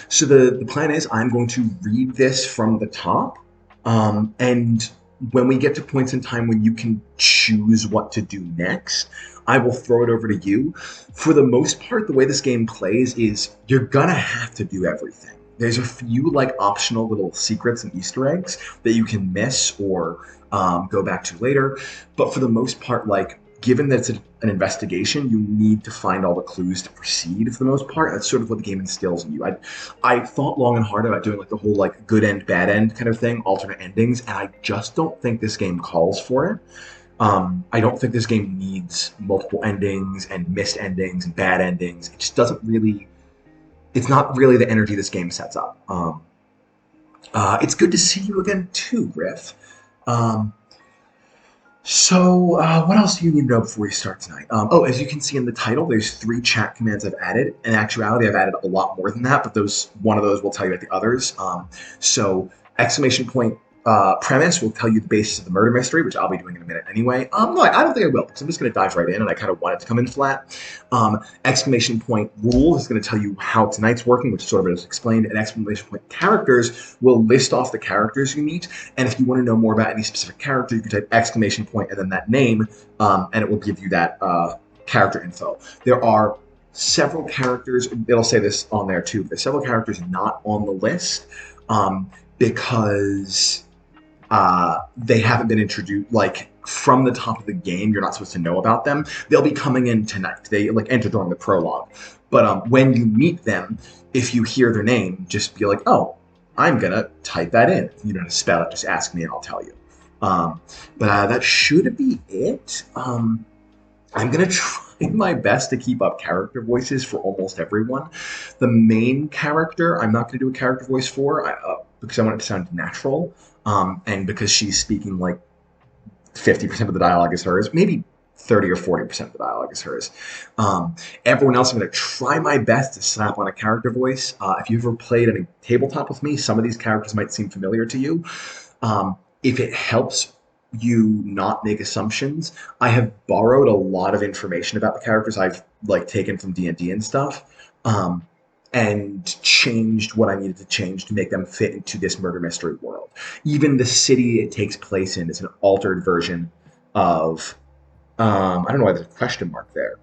So the plan is I'm going to read this from the top, and when we get to points in time when you can choose what to do next, I will throw it over to you. For the most part, the way this game plays is you're gonna have to do everything. There's a few like optional little secrets and Easter eggs that you can miss or go back to later, but for the most part, like given that it's an investigation, you need to find all the clues to proceed for the most part. That's sort of what the game instills in you. I thought long and hard about doing like the whole like good end, bad end kind of thing, alternate endings, and I just don't think this game calls for it. I don't think this game needs multiple endings and missed endings and bad endings. It just doesn't really. It's not really the energy this game sets up. It's good to see you again too, Griff. Um, what else do you need to know before we start tonight? As you can see in the title, there's 3 chat commands I've added. In actuality, I've added a lot more than that, but one of those will tell you about the others. Exclamation point premise will tell you the basis of the murder mystery, which I'll be doing in a minute anyway. No, I don't think I will, because I'm just going to dive right in, and I kind of want it to come in flat. Exclamation point rules is going to tell you how tonight's working, which sort of is explained. And exclamation point characters will list off the characters you meet. And if you want to know more about any specific character, you can type exclamation point and then that name, and it will give you that character info. There are several characters, it'll say this on there too, there's several characters not on the list because they haven't been introduced, like from the top of the game, you're not supposed to know about them. They'll be coming in tonight. They like enter during the prologue. But when you meet them, if you hear their name, just be like, oh, I'm going to type that in. If you know how to spell it, just ask me and I'll tell you. That should be it. I'm going to try my best to keep up character voices for almost everyone. The main character, I'm not going to do a character voice for because I want it to sound natural. And because she's speaking like 50% of the dialogue is hers, maybe 30 or 40% of the dialogue is hers. Everyone else, I'm going to try my best to slap on a character voice. If you've ever played any tabletop with me, some of these characters might seem familiar to you. If it helps you not make assumptions, I have borrowed a lot of information about the characters I've like taken from D&D and stuff. And changed what I needed to change to make them fit into this murder mystery world. Even the city it takes place in is an altered version of, I don't know why there's a question mark there.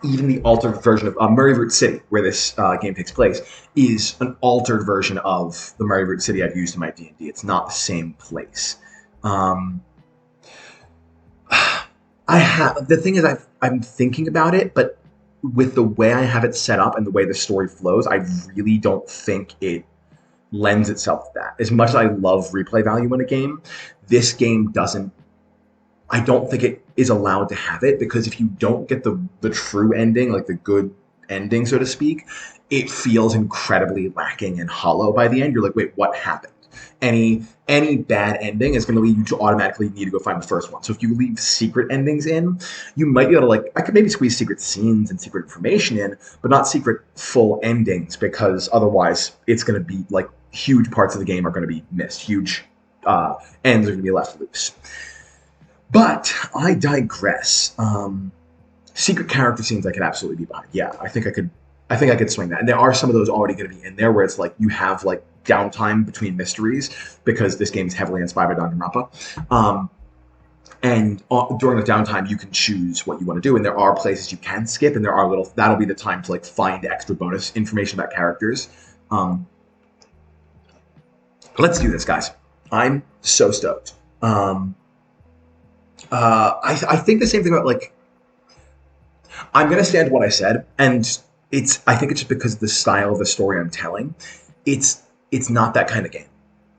Even the altered version of Merryroot City, where this game takes place, is an altered version of the Merryroot City I've used in my D&D. It's not the same place. The thing is, I'm thinking about it, but with the way I have it set up and the way the story flows, I really don't think it lends itself to that. As much as I love replay value in a game, this game doesn't. I don't think it is allowed to have it, because if you don't get the true ending, like the good ending, so to speak, it feels incredibly lacking and hollow by the end. You're like, wait, what happened? Any bad ending is going to lead you to automatically need to go find the first one. So if you leave secret endings in, you might be able to I could maybe squeeze secret scenes and secret information in, but not secret full endings, because otherwise it's going to be like huge parts of the game are going to be missed. Huge ends are going to be left loose. But I digress. Secret character scenes I could absolutely be behind. Yeah, I think I could swing that. And there are some of those already going to be in there where it's like you have like downtime between mysteries, because this game is heavily inspired by Danganronpa. During the downtime, you can choose what you want to do, and there are places you can skip, and there are that'll be the time to like find extra bonus information about characters. Let's do this, guys. I'm so stoked. I think the same thing about like. I'm gonna stand what I said, and I think it's just because of the style of the story I'm telling. It's not that kind of game.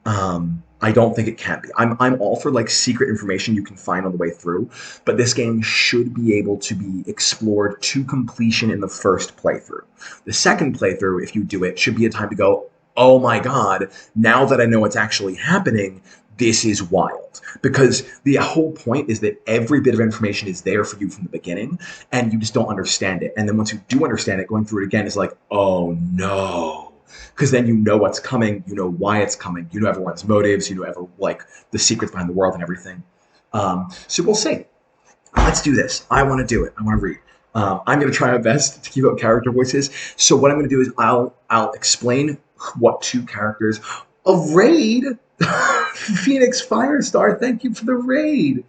I don't think it can be. I'm all for like secret information you can find on the way through, but this game should be able to be explored to completion in the first playthrough. The second playthrough, if you do it, should be a time to go, oh my god, now that I know what's actually happening, this is wild. Because the whole point is that every bit of information is there for you from the beginning, and you just don't understand it. And then once you do understand it, going through it again is like, oh no. Because then you know what's coming, you know why it's coming, you know everyone's motives, you know the secrets behind the world and everything. So we'll see. Let's do this. I want to do it. I want to read. I'm going to try my best to keep up character voices. So what I'm going to do is I'll explain what two characters. A raid, Phoenix Firestar. Thank you for the raid.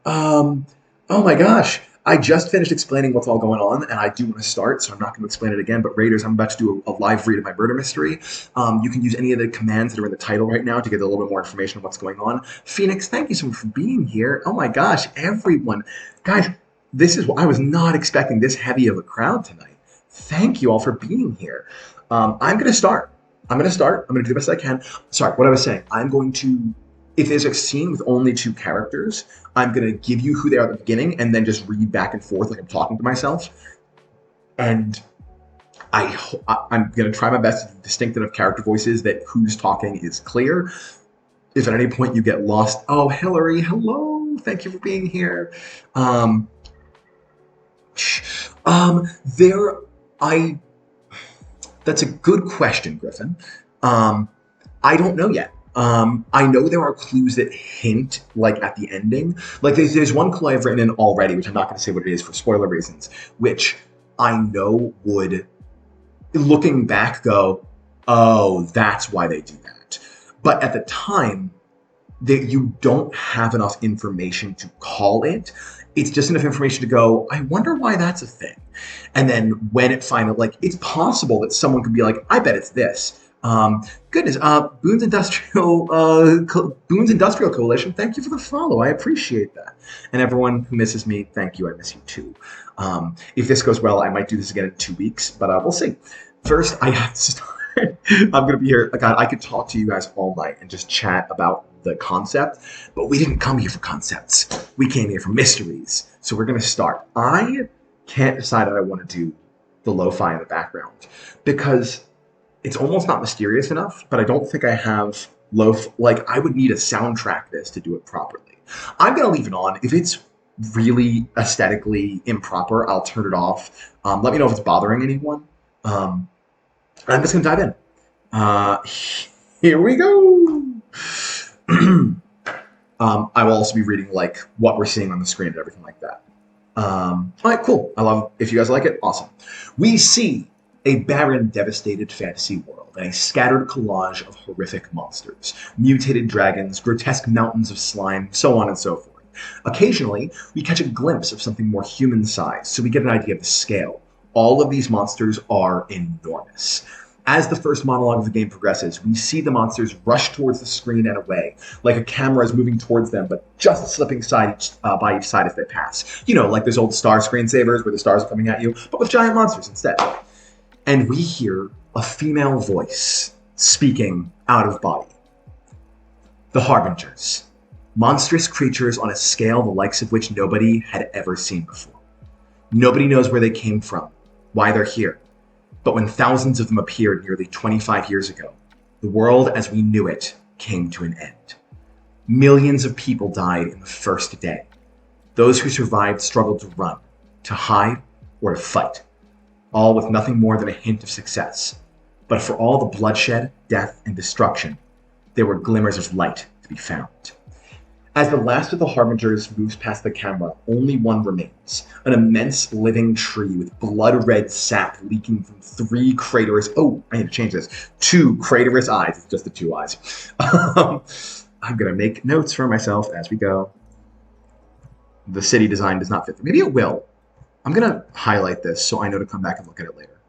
Um, oh my gosh. I just finished explaining what's all going on, and I do want to start, so I'm not going to explain it again. But Raiders, I'm about to do a live read of my murder mystery. You can use any of the commands that are in the title right now to get a little bit more information on what's going on. Phoenix, thank you so much for being here. Oh my gosh, everyone. Guys, I was not expecting this heavy of a crowd tonight. Thank you all for being here. I'm going to start. I'm going to do the best I can. Sorry, what I was saying. If there's a scene with only two characters, I'm going to give you who they are at the beginning and then just read back and forth like I'm talking to myself. And I'm going to try my best to do distinct enough character voices that who's talking is clear. If at any point you get lost, oh, Hillary, hello. Thank you for being here. That's a good question, Griffin. I don't know yet. I know there are clues that hint, like, at the ending. Like, there's one clue I've written in already, which I'm not going to say what it is for spoiler reasons, which I know would, looking back, go, oh, that's why they do that. But at the time, you don't have enough information to call it. It's just enough information to go, I wonder why that's a thing. And then when it finally, like, it's possible that someone could be like, I bet it's this. Boone's Industrial Coalition, thank you for the follow. I appreciate that. And everyone who misses me, thank you. I miss you too. If this goes well, I might do this again in 2 weeks, but we'll see. First, I have to start. I'm going to be here. God, I could talk to you guys all night and just chat about the concept, but we didn't come here for concepts. We came here for mysteries. So we're going to start. I can't decide if I want to do the lo-fi in the background because it's almost not mysterious enough, but I don't think I have I would need a soundtrack this to do it properly. I'm going to leave it on. If it's really aesthetically improper, I'll turn it off. Let me know if it's bothering anyone. I'm just going to dive in. Here we go. I will also be reading like what we're seeing on the screen and everything like that. All right, cool. I love if you guys like it. Awesome. We see a barren, devastated fantasy world and a scattered collage of horrific monsters, mutated dragons, grotesque mountains of slime, so on and so forth. Occasionally, we catch a glimpse of something more human-sized, so we get an idea of the scale. All of these monsters are enormous. As the first monologue of the game progresses, we see the monsters rush towards the screen and away, like a camera is moving towards them, but just slipping by each side as they pass. You know, like those old star screensavers where the stars are coming at you, but with giant monsters instead. And we hear a female voice speaking out of body. The Harbingers. Monstrous creatures on a scale the likes of which nobody had ever seen before. Nobody knows where they came from, why they're here. But when thousands of them appeared nearly 25 years ago, the world as we knew it came to an end. Millions of people died in the first day. Those who survived struggled to run, to hide, or to fight, all with nothing more than a hint of success. But for all the bloodshed, death, and destruction, there were glimmers of light to be found. As the last of the Harbingers moves past the camera, only one remains. An immense living tree with blood-red sap leaking from 3 craterous... Oh, I need to change this. 2 craterous eyes. It's just the 2 eyes. I'm going to make notes for myself as we go. The city design does not fit. Maybe it will. I'm going to highlight this so I know to come back and look at it later.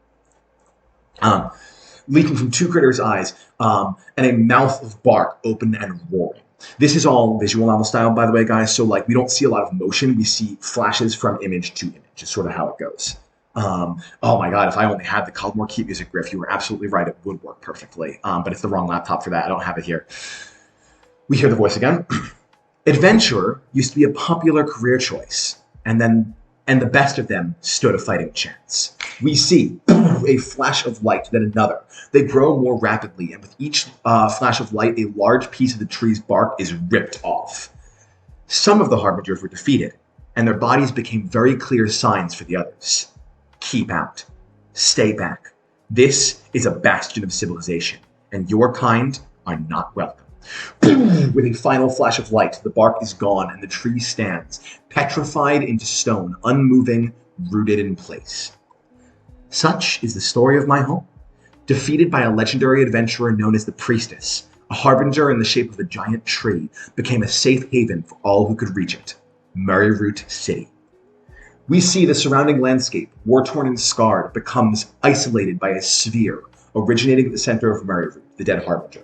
Leaking from 2 craterous eyes and a mouth of bark open and roaring. This is all visual novel style, by the way, guys. So, like, we don't see a lot of motion. We see flashes from image to image. Is sort of how it goes. Oh my God! If I only had the Caldmore Keep music, Griff, you were absolutely right. It would work perfectly. But it's the wrong laptop for that. I don't have it here. We hear the voice again. Adventurer used to be a popular career choice, and the best of them stood a fighting chance. We see a flash of light, then another. They grow more rapidly, and with each flash of light, a large piece of the tree's bark is ripped off. Some of the Harbingers were defeated, and their bodies became very clear signs for the others. Keep out. Stay back. This is a bastion of civilization, and your kind are not welcome. With a final flash of light, the bark is gone, and the tree stands, petrified into stone, unmoving, rooted in place. Such is the story of my home. Defeated by a legendary adventurer known as the Priestess, a harbinger in the shape of a giant tree became a safe haven for all who could reach it. Merryroot City. We see the surrounding landscape, war-torn and scarred, becomes isolated by a sphere originating at the center of Merryroot, the dead harbinger.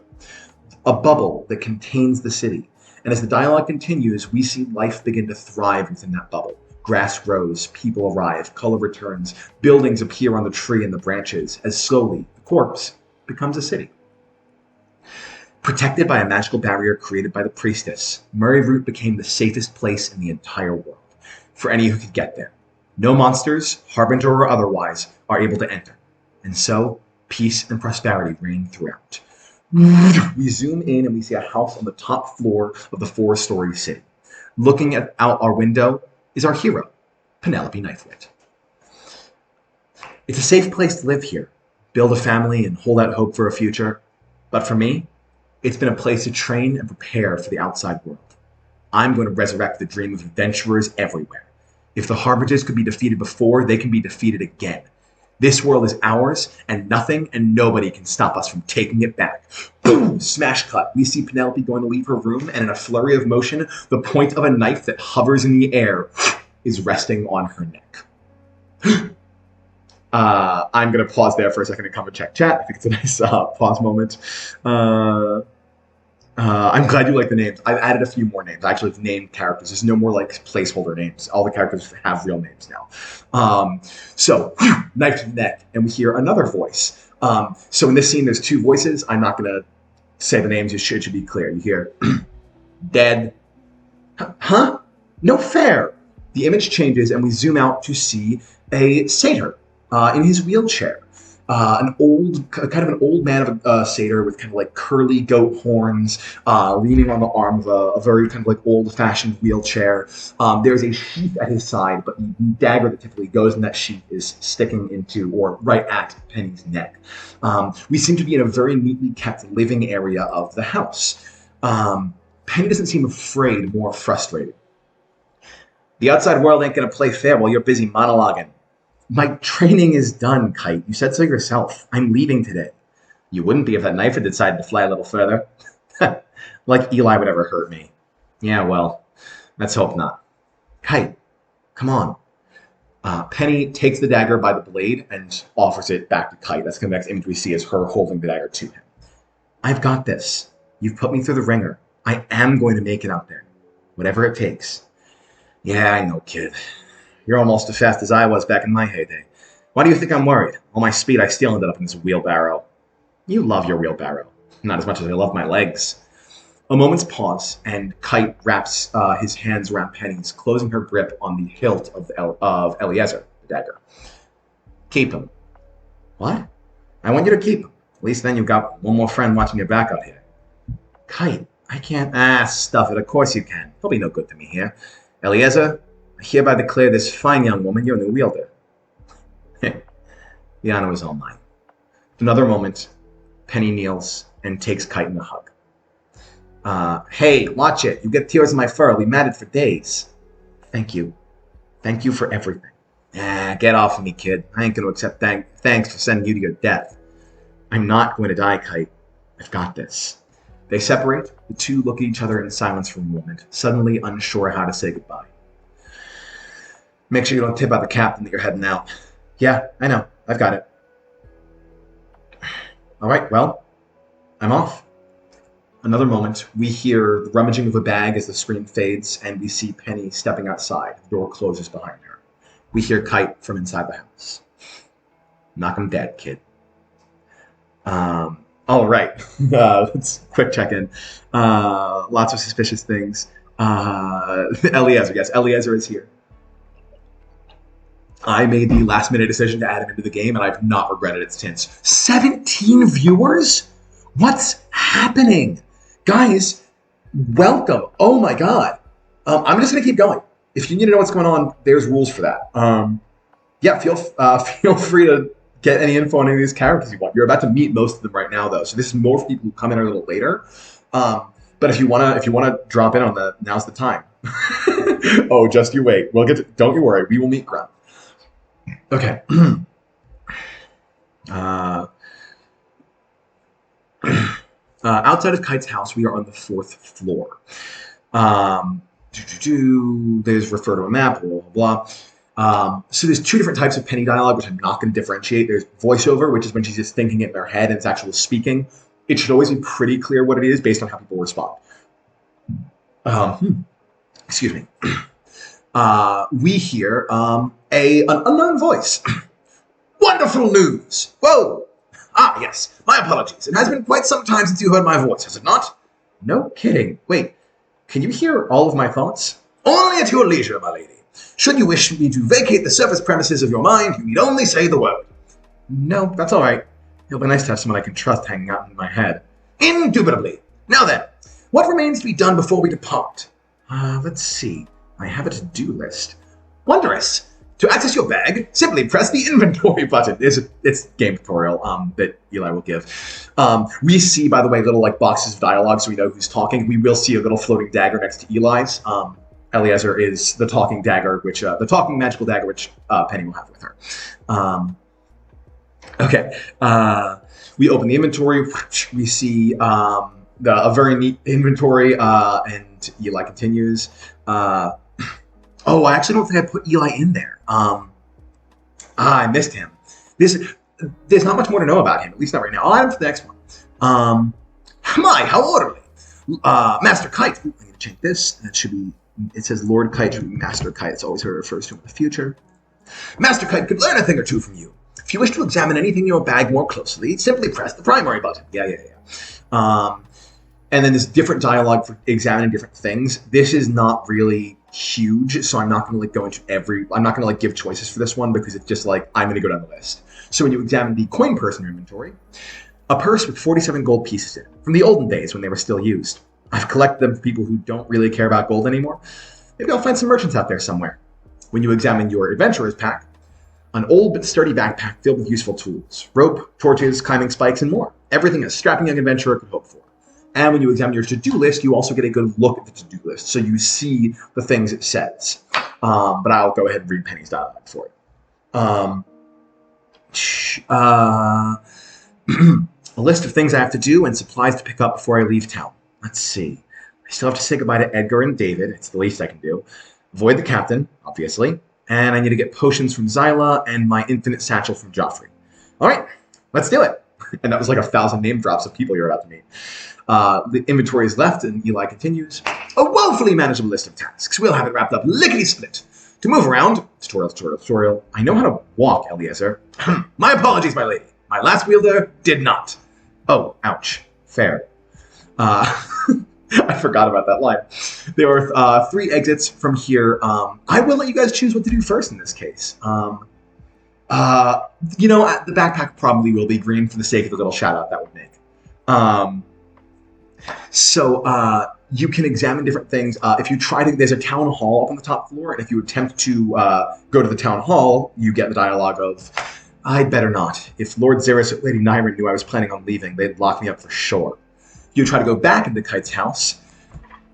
A bubble that contains the city. And as the dialogue continues, we see life begin to thrive within that bubble. Grass grows, people arrive, color returns, buildings appear on the tree and the branches, as slowly the corpse becomes a city. Protected by a magical barrier created by the Priestess, Merryroot became the safest place in the entire world, for any who could get there. No monsters, harbinger or otherwise, are able to enter. And so, peace and prosperity reign throughout. We zoom in and we see a house on the top floor of the 4-story city. Looking out our window is our hero, Penelope Knifewit. It's a safe place to live here, build a family and hold out hope for a future. But for me, it's been a place to train and prepare for the outside world. I'm going to resurrect the dream of adventurers everywhere. If the Harbingers could be defeated before, they can be defeated again. This world is ours, and nothing and nobody can stop us from taking it back. Boom! Smash cut. We see Penelope going to leave her room, and in a flurry of motion, the point of a knife that hovers in the air is resting on her neck. I'm going to pause there for a second and come and check chat. I think it's a nice pause moment. I'm glad you like the names. I've added a few more names. I actually have named characters. There's no more like placeholder names. All the characters have real names now. So, knife to the neck, and we hear another voice. So in this scene, there's 2 voices. I'm not going to say the names. It should be clear. You hear, dead. Huh? No fair. The image changes, and we zoom out to see a satyr in his wheelchair. Kind of an old man of a satyr with kind of like curly goat horns, leaning on the arm of a very kind of like old-fashioned wheelchair. There's a sheath at his side, but the dagger that typically goes in that sheath is sticking into or right at Penny's neck. We seem to be in a very neatly kept living area of the house. Penny doesn't seem afraid, more frustrated. The outside world ain't gonna play fair while you're busy monologuing. My training is done, Kite. You said so yourself. I'm leaving today. You wouldn't be if that knife had decided to fly a little further. Like Eli would ever hurt me. Yeah, well, let's hope not. Kite, come on. Penny takes the dagger by the blade and offers it back to Kite. That's the next image we see is her holding the dagger to him. I've got this. You've put me through the ringer. I am going to make it out there. Whatever it takes. Yeah, I know, kid. You're almost as fast as I was back in my heyday. Why do you think I'm worried? All my speed, I still ended up in this wheelbarrow. You love your wheelbarrow. Not as much as I love my legs. A moment's pause, and Kite wraps his hands around Penny's, closing her grip on the hilt of Eliezer, the dagger. Keep him. What? I want you to keep him. At least then you've got one more friend watching your back out here. Kite, I can't... stuff it. Of course you can. He'll be no good to me here. Eliezer, I hereby declare this fine young woman your new wielder. The honor is all mine. Another moment, Penny kneels and takes Kite in a hug. Hey, watch it. You get tears in my fur. I'll be mad at it for days. Thank you. Thank you for everything. Get off of me, kid. I ain't going to accept thanks for sending you to your death. I'm not going to die, Kite. I've got this. They separate. The two look at each other in silence for a moment, suddenly unsure how to say goodbye. Make sure you don't tip out the captain that you're heading out. Yeah, I know. I've got it. All right, well, I'm off. Another moment, we hear the rummaging of a bag as the screen fades, and we see Penny stepping outside. The door closes behind her. We hear Kite from inside the house. Knock him dead, kid. All right. Let's quick check-in. Lots of suspicious things. Eliezer, yes, Eliezer is here. I made the last-minute decision to add him into the game, and I've not regretted it since. 17 viewers? What's happening? Guys, welcome. Oh, my God. I'm just going to keep going. If you need to know what's going on, there's rules for that. Yeah, feel free to get any info on any of these characters you want. You're about to meet most of them right now, though, so this is more for people who come in a little later. But if you wanna drop in on now's the time. Oh, just you wait. Don't you worry. We will meet ground. Okay. uh, outside of Kite's house, we are on the 4th floor. Um, there's refer to a map, blah, blah, blah. So there's two different types of Penny dialogue, which I'm not going to differentiate. There's voiceover, which is when she's just thinking it in her head and it's actual speaking. It should always be pretty clear what it is based on how people respond. Excuse me. We hear an unknown voice. Wonderful news! Whoa! Ah, yes. My apologies. It has been quite some time since you heard my voice, has it not? No kidding. Wait, can you hear all of my thoughts? Only at your leisure, my lady. Should you wish me to vacate the surface premises of your mind, you need only say the word. No, that's all right. It'll be nice to have someone I can trust hanging out in my head. Indubitably. Now then, what remains to be done before we depart? Let's see. I have a to-do list. Wondrous. To access your bag, simply press the inventory button. It's game tutorial that Eli will give. We see, by the way, little like boxes of dialogue, so we know who's talking. We will see a little floating dagger next to Eli's. Eliezer is the talking dagger, which the talking magical dagger, which Penny will have with her. Okay. We open the inventory. We see a very neat inventory, and Eli continues. Oh, I actually don't think I put Eli in there. I missed him. There's not much more to know about him, at least not right now. I'll add him for the next one. My, how orderly. Master Kite. Ooh, I'm going to check this. That should be, it says Lord Kite should be Master Kite. It's always who it refers to in the future. Master Kite could learn a thing or two from you. If you wish to examine anything in your bag more closely, simply press the primary button. Yeah. And then there's different dialogue for examining different things. This is not really huge, so I'm not going to like go into I'm not going to like give choices for this one because it's just like I'm going to go down the list. So when you examine the coin purse in your inventory, a purse with 47 gold pieces in it from the olden days when they were still used. I've collected them for people who don't really care about gold anymore. Maybe I'll find some merchants out there somewhere. When you examine your adventurer's pack, an old but sturdy backpack filled with useful tools, rope, torches, climbing spikes, and more. Everything a strapping young adventurer could hope for. And when you examine your to-do list, you also get a good look at the to-do list, so you see the things it says. But I'll go ahead and read Penny's dialogue for it. A list of things I have to do and supplies to pick up before I leave town. Let's see. I still have to say goodbye to Edgar and David. It's the least I can do. Avoid the captain, obviously. And I need to get potions from Zyla and my infinite satchel from Joffrey. All right, let's do it. And that was like 1,000 name drops of people you're about to meet. The inventory is left, and Eli continues. A woefully manageable list of tasks. We'll have it wrapped up lickety-split. To move around, tutorial. I know how to walk, Eliezer. My apologies, my lady. My last wielder did not. Oh, ouch. Fair. I forgot about that line. There are 3 exits from here. I will let you guys choose what to do first in this case. The backpack probably will be green for the sake of the little shout out that would make. So you can examine different things. If you try to, there's a town hall up on the top floor, and if you attempt to go to the town hall, you get the dialogue of, I'd better not. If Lord Xeris or Lady Nyren knew I was planning on leaving, they'd lock me up for sure. You try to go back into Kite's house.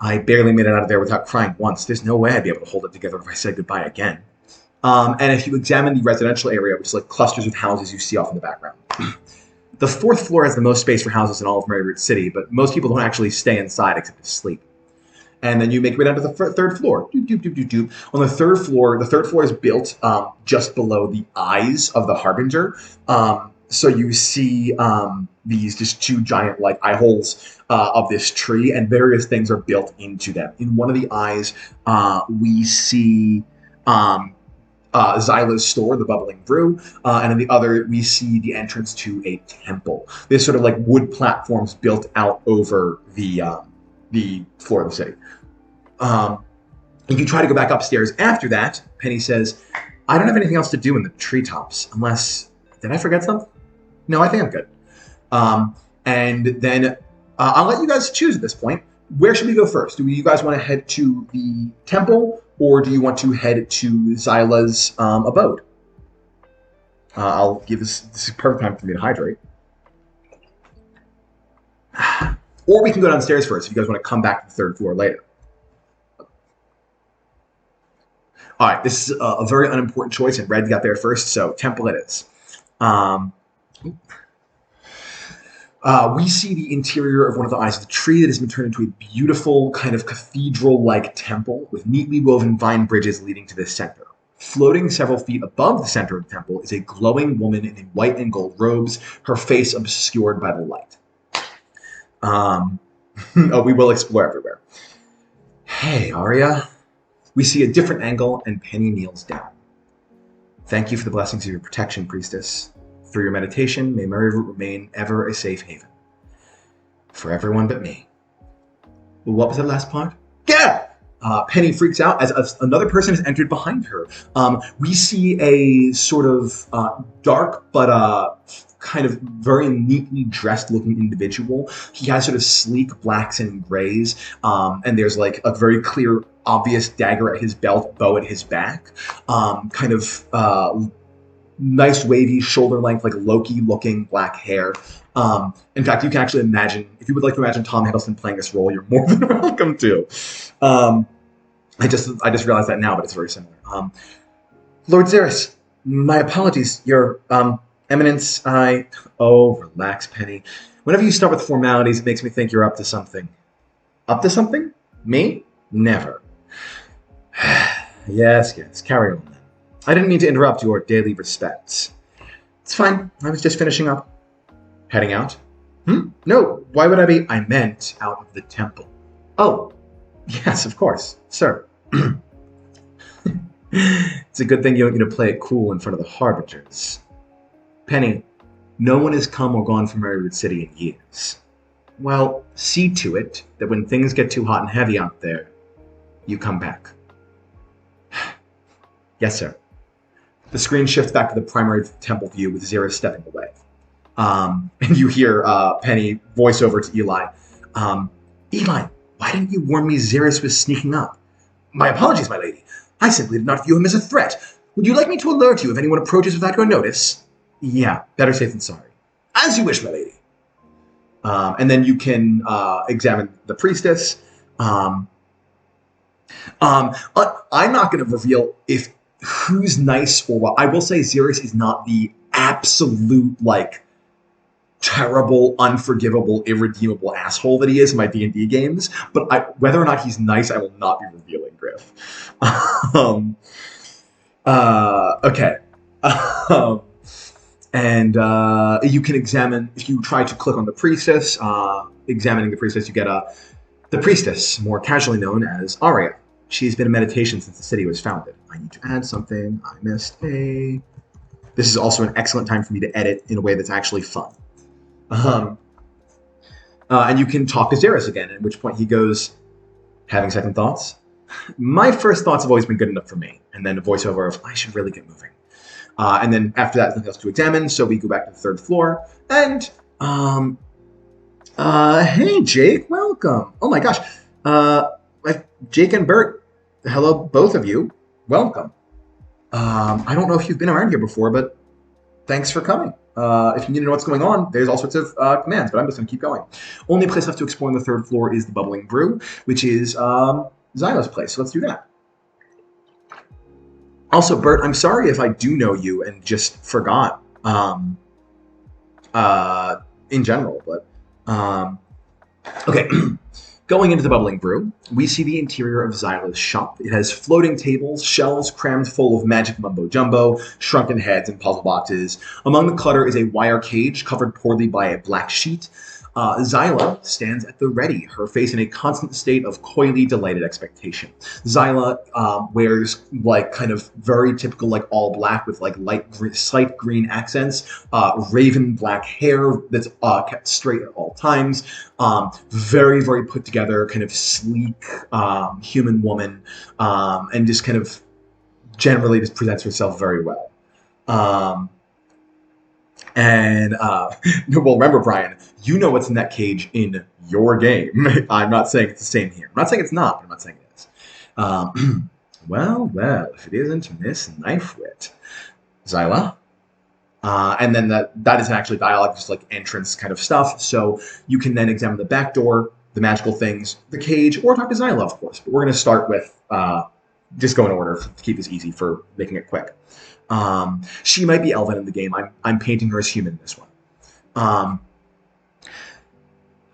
I barely made it out of there without crying once. There's no way I'd be able to hold it together if I said goodbye again. And if you examine the residential area, which is like clusters of houses you see off in the background, the 4th floor has the most space for houses in all of Merryroot City, but most people don't actually stay inside except to sleep. And then you make your way down to the 3rd floor. On the 3rd floor is built just below the eyes of the Harbinger. So you see these just 2 giant like eye holes of this tree, and various things are built into them. In one of the eyes, we see Zyla's store, the Bubbling Brew, and in the other, we see the entrance to a temple. There's sort of like wood platforms built out over the floor of the city. If you try to go back upstairs after that, Penny says, I don't have anything else to do in the treetops, unless... Did I forget something? No, I think I'm good. And then I'll let you guys choose at this point. Where should we go first? Do you guys want to head to the temple, or do you want to head to Zyla's abode? I'll give this is a perfect time for me to hydrate. Or we can go downstairs first if you guys want to come back to the 3rd floor later. All right, this is a very unimportant choice, and Red got there first, so temple it is. Um, we see the interior of one of the eyes of the tree that has been turned into a beautiful kind of cathedral-like temple with neatly woven vine bridges leading to the center. Floating several feet above the center of the temple is a glowing woman in white and gold robes, her face obscured by the light. We will explore everywhere. Hey, Arya. We see a different angle, and Penny kneels down. Thank you for the blessings of your protection, priestess. Through your meditation, may Merryroot remain ever a safe haven. For everyone but me. What was that last part? Yeah! Penny freaks out as another person has entered behind her. We see a sort of dark but kind of very neatly dressed looking individual. He has sort of sleek blacks and grays, and there's like a very clear, obvious dagger at his belt, bow at his back. Kind of nice wavy shoulder length, like Loki looking black hair. In fact, you can actually imagine, if you would like to imagine Tom Hiddleston playing this role, you're more than welcome to. I just realized that now, but it's very similar. Lord Xeris, my apologies. Your Eminence, Oh, relax, Penny. Whenever you start with formalities, it makes me think you're up to something. Up to something? Me? Never. Yes, carry on then. I didn't mean to interrupt your daily respects. It's fine. I was just finishing up. Heading out? No, why would I be? I meant out of the temple. Oh, yes, of course, sir. It's a good thing you don't get to play it cool in front of the Harbingers. Penny, no one has come or gone from Merryroot City in years. Well, see to it that when things get too hot and heavy out there, you come back. Yes, sir. The screen shifts back to the primary temple view with Xeris stepping away. And you hear Penny voice over to Eli. Eli, why didn't you warn me Xeris was sneaking up? My apologies, my lady. I simply did not view him as a threat. Would you like me to alert you if anyone approaches without your notice? Yeah, better safe than sorry. As you wish, my lady. And then you can examine the priestess. I'm not going to reveal who's nice or what. I will say Xeris is not the absolute, terrible, unforgivable, irredeemable asshole that he is in my D&D games. But whether or not he's nice, I will not be revealing, Griff. Okay. And you can examine, if you try to click on the priestess, examining the priestess, you get the priestess, more casually known as Arya. She's been in meditation since the city was founded. I need to add something. I missed a... This is also an excellent time for me to edit in a way that's actually fun. And you can talk to Xeris again, at which point he goes, having second thoughts? My first thoughts have always been good enough for me. And then a voiceover of, I should really get moving. And then after that, nothing else to examine, so we go back to the third floor. And, hey, Jake, welcome. Oh my gosh. Jake and Bert, hello, both of you. Welcome. I don't know if you've been around here before, but thanks for coming. If you need to know what's going on, there's all sorts of commands, but I'm just going to keep going. Only place left to explore on the third floor is the Bubbling Brew, which is Xylo's place, so let's do that. Also, Bert, I'm sorry if I do know you and just forgot in general, but okay. Going into the Bubbling Brew, we see the interior of Xylo's shop. It has floating tables, shelves crammed full of magic mumbo-jumbo, shrunken heads, and puzzle boxes. Among the clutter is a wire cage covered poorly by a black sheet. Xyla stands at the ready, her face in a constant state of coyly delighted expectation. Xyla wears kind of very typical all black with slight green accents, raven black hair that's kept straight at all times. Very, very put together, kind of sleek human woman, and just kind of generally just presents herself very well. Well, remember, Brian, you know what's in that cage in your game. I'm not saying it's the same here. I'm not saying it's not, but I'm not saying it is. Well, if it isn't Miss Knifewit. Xyla. And then that isn't actually dialogue, just entrance kind of stuff. So you can then examine the back door, the magical things, the cage, or talk to Xyla, of course. But we're going to start with just go in order to keep this easy for making it quick. She might be elven in the game. I'm painting her as human in this one.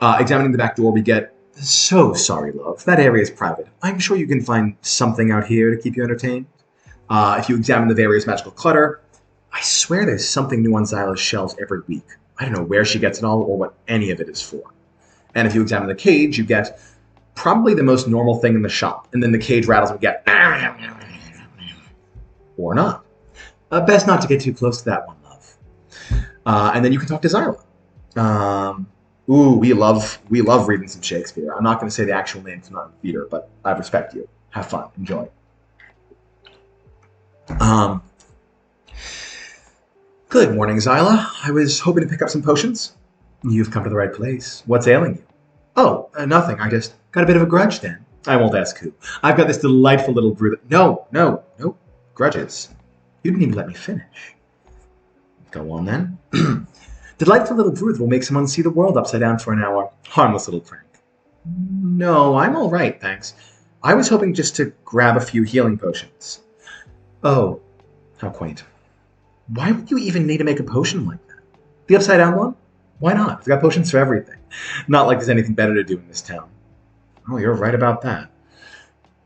Examining the back door, we get, so sorry, love. That area is private. I'm sure you can find something out here to keep you entertained. If you examine the various magical clutter, I swear there's something new on Xyla's shelves every week. I don't know where she gets it all or what any of it is for. And if you examine the cage, you get probably the most normal thing in the shop. And then the cage rattles and we get... Or not. Best not to get too close to that one, love. And then you can talk to Xyla. We love reading some Shakespeare. I'm not going to say the actual name because I'm not in the theater, but I respect you. Have fun. Enjoy. Good morning, Xyla. I was hoping to pick up some potions. You've come to the right place. What's ailing you? Oh, nothing. I just got a bit of a grudge then. I won't ask who. I've got this delightful little brew that... No. Grudges. You didn't even let me finish. Go on then. Delightful little brew that will make someone see the world upside down for an hour. Harmless little prank. No, I'm all right, thanks. I was hoping just to grab a few healing potions. Oh, how quaint. Why would you even need to make a potion like that? The upside down one? Why not? I've got potions for everything. Not like there's anything better to do in this town. Oh, you're right about that.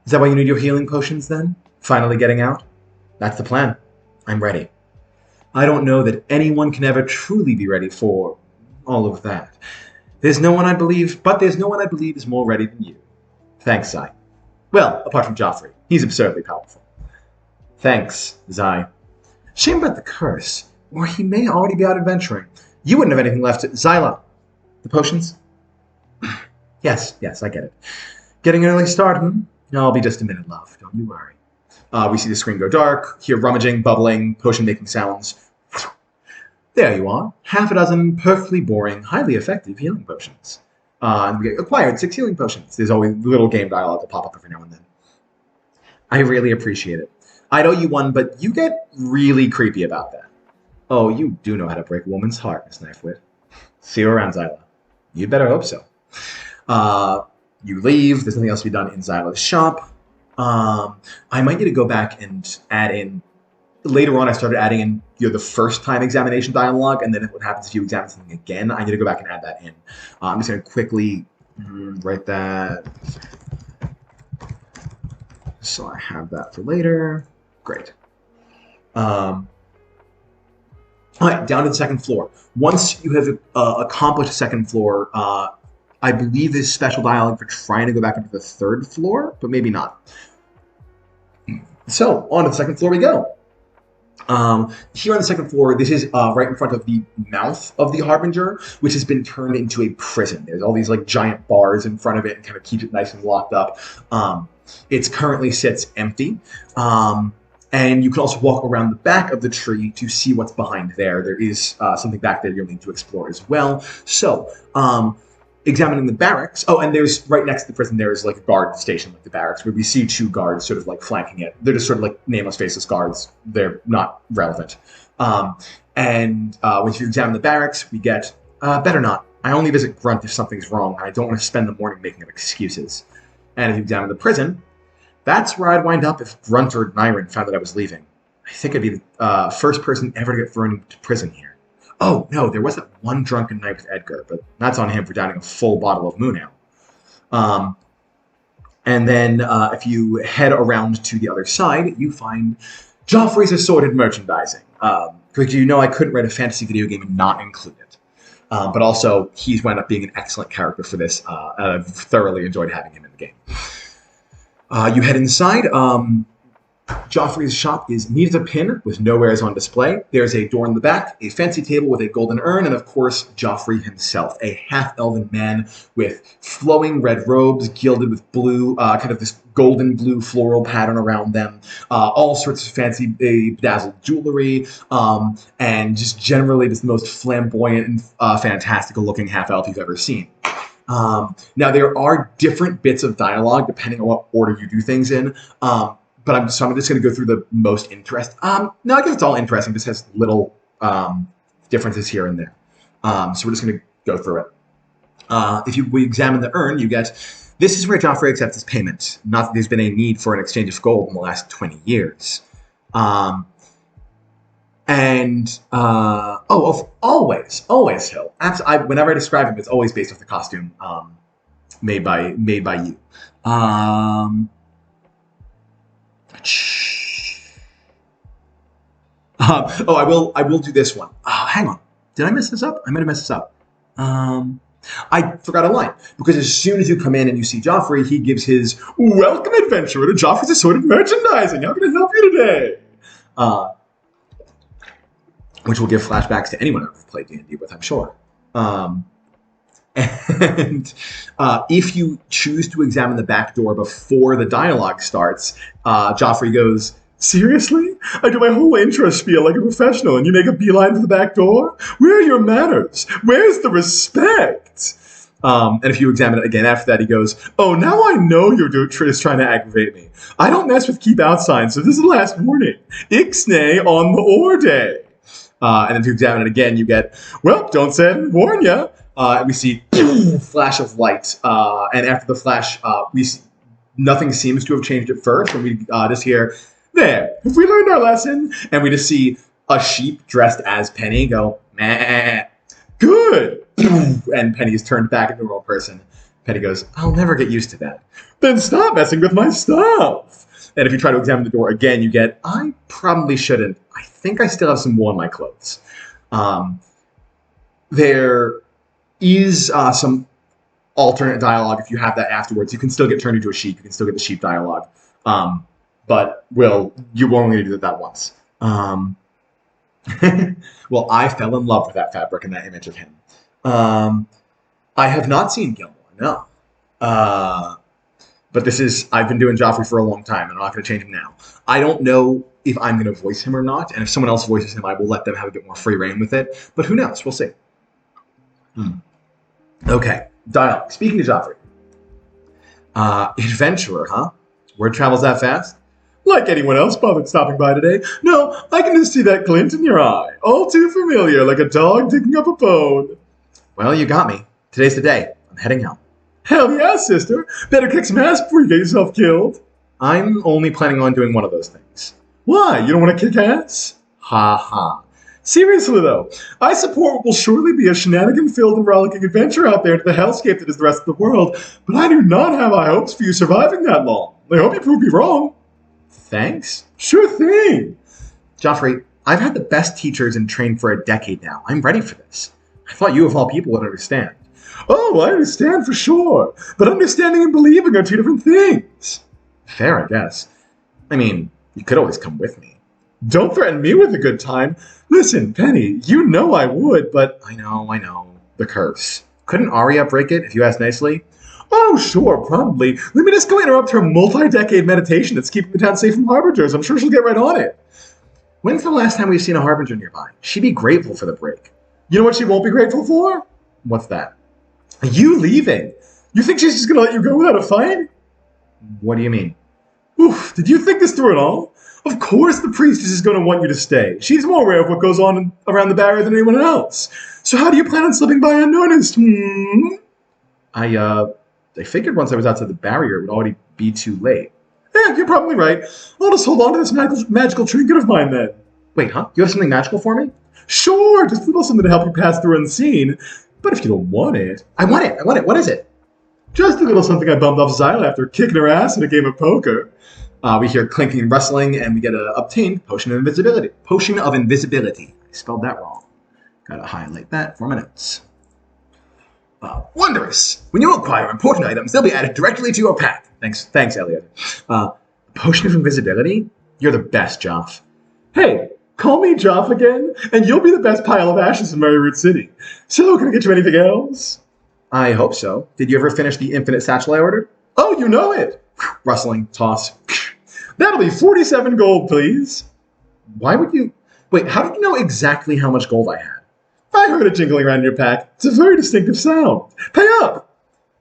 Is that why you need your healing potions then? Finally getting out? That's the plan. I'm ready. I don't know that anyone can ever truly be ready for all of that. There's no one I believe is more ready than you. Thanks, Zai. Well, apart from Joffrey. He's absurdly powerful. Thanks, Zai. Shame about the curse, or he may already be out adventuring. You wouldn't have anything left to... Xyla. The potions? Yes, I get it. Getting an early start, I'll be just a minute, love. Don't you worry. We see the screen go dark, hear rummaging, bubbling, potion-making sounds. There you are. Half a dozen perfectly boring, highly effective healing potions. And we acquired 6 healing potions. There's always little game dialogue to pop up every now and then. I really appreciate it. I'd owe you one, but you get really creepy about that. Oh, you do know how to break a woman's heart, Miss Knifewit. See you around, Xyla. You'd better hope so. You leave. There's nothing else to be done in Xyla's shop. I might need to go back and add in... Later on, I started adding in the first time examination dialogue, and then what happens if you examine something again. I need to go back and add that in. I'm just going to quickly write that. So I have that for later. Great. All right, down to the second floor. Once you have accomplished the second floor, I believe there's special dialogue for trying to go back into the third floor, but maybe not. So, on to the second floor we go. Here on the second floor, this is right in front of the mouth of the Harbinger, which has been turned into a prison. There's all these giant bars in front of it and kind of keeps it nice and locked up. It currently sits empty. And you can also walk around the back of the tree to see what's behind there. There is something back there you'll need to explore as well. So, examining the barracks. Oh, and there's right next to the prison, there is a guard station like the barracks, where we see 2 guards sort of flanking it. They're just sort of nameless, faceless guards. They're not relevant. And once you examine the barracks, we get, better not. I only visit Grunt if something's wrong, and I don't want to spend the morning making up excuses. And if you examine the prison, that's where I'd wind up if Grunt or Nyron found that I was leaving. I think I'd be the first person ever to get thrown into prison here. Oh, no, there was that one drunken night with Edgar, but that's on him for downing a full bottle of Moon Ale. And then if you head around to the other side, you find Joffrey's assorted merchandising. Because I couldn't write a fantasy video game and not include it. But also, he's wound up being an excellent character for this. I've thoroughly enjoyed having him in the game. You head inside. Joffrey's shop is neat as a pin with no wares on display. There's a door in the back, a fancy table with a golden urn, and of course, Joffrey himself, a half-elven man with flowing red robes gilded with blue, kind of this golden blue floral pattern around them, all sorts of fancy bedazzled jewelry, and just generally just the most flamboyant and fantastical looking half-elf you've ever seen. Now, there are different bits of dialogue depending on what order you do things in. But I'm just going to go through the most interest. No, I guess it's all interesting. It just has little differences here and there. So we're just going to go through it. If we examine the urn, you get This is where Joffrey accepts his payment. Not that there's been a need for an exchange of gold in the last 20 years. Always Hill. Whenever I describe him, it's always based off the costume made by you. I will do this one. Hang on. Did I mess this up? I might have messed this up. I forgot a line. Because as soon as you come in and you see Joffrey, he gives his welcome adventurer to Joffrey's Assorted Merchandising. How can I help you today? Which will give flashbacks to anyone I've played D&D with, I'm sure. If you choose to examine the back door before the dialogue starts, Joffrey goes, seriously? I do my whole intro spiel like a professional and you make a beeline for the back door? Where are your manners? Where's the respect? And if you examine it again after that, he goes, oh, now I know your is trying to aggravate me. I don't mess with keep out signs, so this is the last warning. Ixnay on the or day. And then if you examine it again, you get, well, don't say I didn't warn ya. And we see flash of light. And after the flash, we see nothing seems to have changed at first. And we just hear, there, have we learned our lesson? And we just see a sheep dressed as Penny go, meh, good. And Penny's turned back into a normal person. Penny goes, I'll never get used to that. Then stop messing with my stuff. And if you try to examine the door again, you get, I probably shouldn't. I think I still have some wool on my clothes. There is some alternate dialogue. If you have that afterwards, you can still get turned into a sheep. You can still get the sheep dialogue. But you will only do that once. Well, I fell in love with that fabric and that image of him. I have not seen Gilmore, no. But I've been doing Joffrey for a long time, and I'm not going to change him now. I don't know if I'm going to voice him or not, and if someone else voices him, I will let them have a bit more free reign with it. But who knows? We'll see. Okay, dialogue. Speaking to Joffrey. Adventurer, huh? Word travels that fast? Like anyone else bothered stopping by today. No, I can just see that glint in your eye. All too familiar, like a dog digging up a bone. Well, you got me. Today's the day. I'm heading out. Hell yeah, sister. Better kick some ass before you get yourself killed. I'm only planning on doing one of those things. Why? You don't want to kick ass? Ha ha. Seriously, though, I support what will surely be a shenanigan-filled and rollicking adventure out there into the hellscape that is the rest of the world, but I do not have high hopes for you surviving that long. I hope you prove me wrong. Thanks. Sure thing. Joffrey, I've had the best teachers and trained for a decade now. I'm ready for this. I thought you of all people would understand. Oh, I understand for sure. But understanding and believing are two different things. Fair, I guess. I mean, you could always come with me. Don't threaten me with a good time. Listen, Penny, you know I would, but I know. The curse. Couldn't Arya break it if you asked nicely? Oh, sure, probably. Let me just go interrupt her multi-decade meditation that's keeping the town safe from harbingers. I'm sure she'll get right on it. When's the last time we've seen a harbinger nearby? She'd be grateful for the break. You know what she won't be grateful for? What's that? You leaving. You think she's just going to let you go without a fight? What do you mean? Oof, did you think this through at all? Of course the priestess is going to want you to stay. She's more aware of what goes on around the barrier than anyone else. So how do you plan on slipping by unnoticed? I figured once I was outside the barrier, it would already be too late. Yeah, you're probably right. I'll just hold on to this magical trinket of mine then. Wait, huh? You have something magical for me? Sure, just a little something to help you pass through unseen. But if you don't want it... I want it. What is it? Just a little something I bummed off Xyla after kicking her ass in a game of poker. We hear clinking and rustling, and we get an obtained potion of invisibility. Potion of invisibility. I spelled that wrong. Gotta highlight that for my notes. Wondrous! When you acquire important items, they'll be added directly to your pack. Thanks, Elliot. Potion of invisibility? You're the best, Joff. Hey, call me Joff again, and you'll be the best pile of ashes in Merryroot City. So, can I get you anything else? I hope so. Did you ever finish the infinite satchel I ordered? Oh, you know it! Rustling, toss. That'll be 47 gold, please. Why would you... Wait, how did you know exactly how much gold I had? I heard it jingling around in your pack. It's a very distinctive sound. Pay up!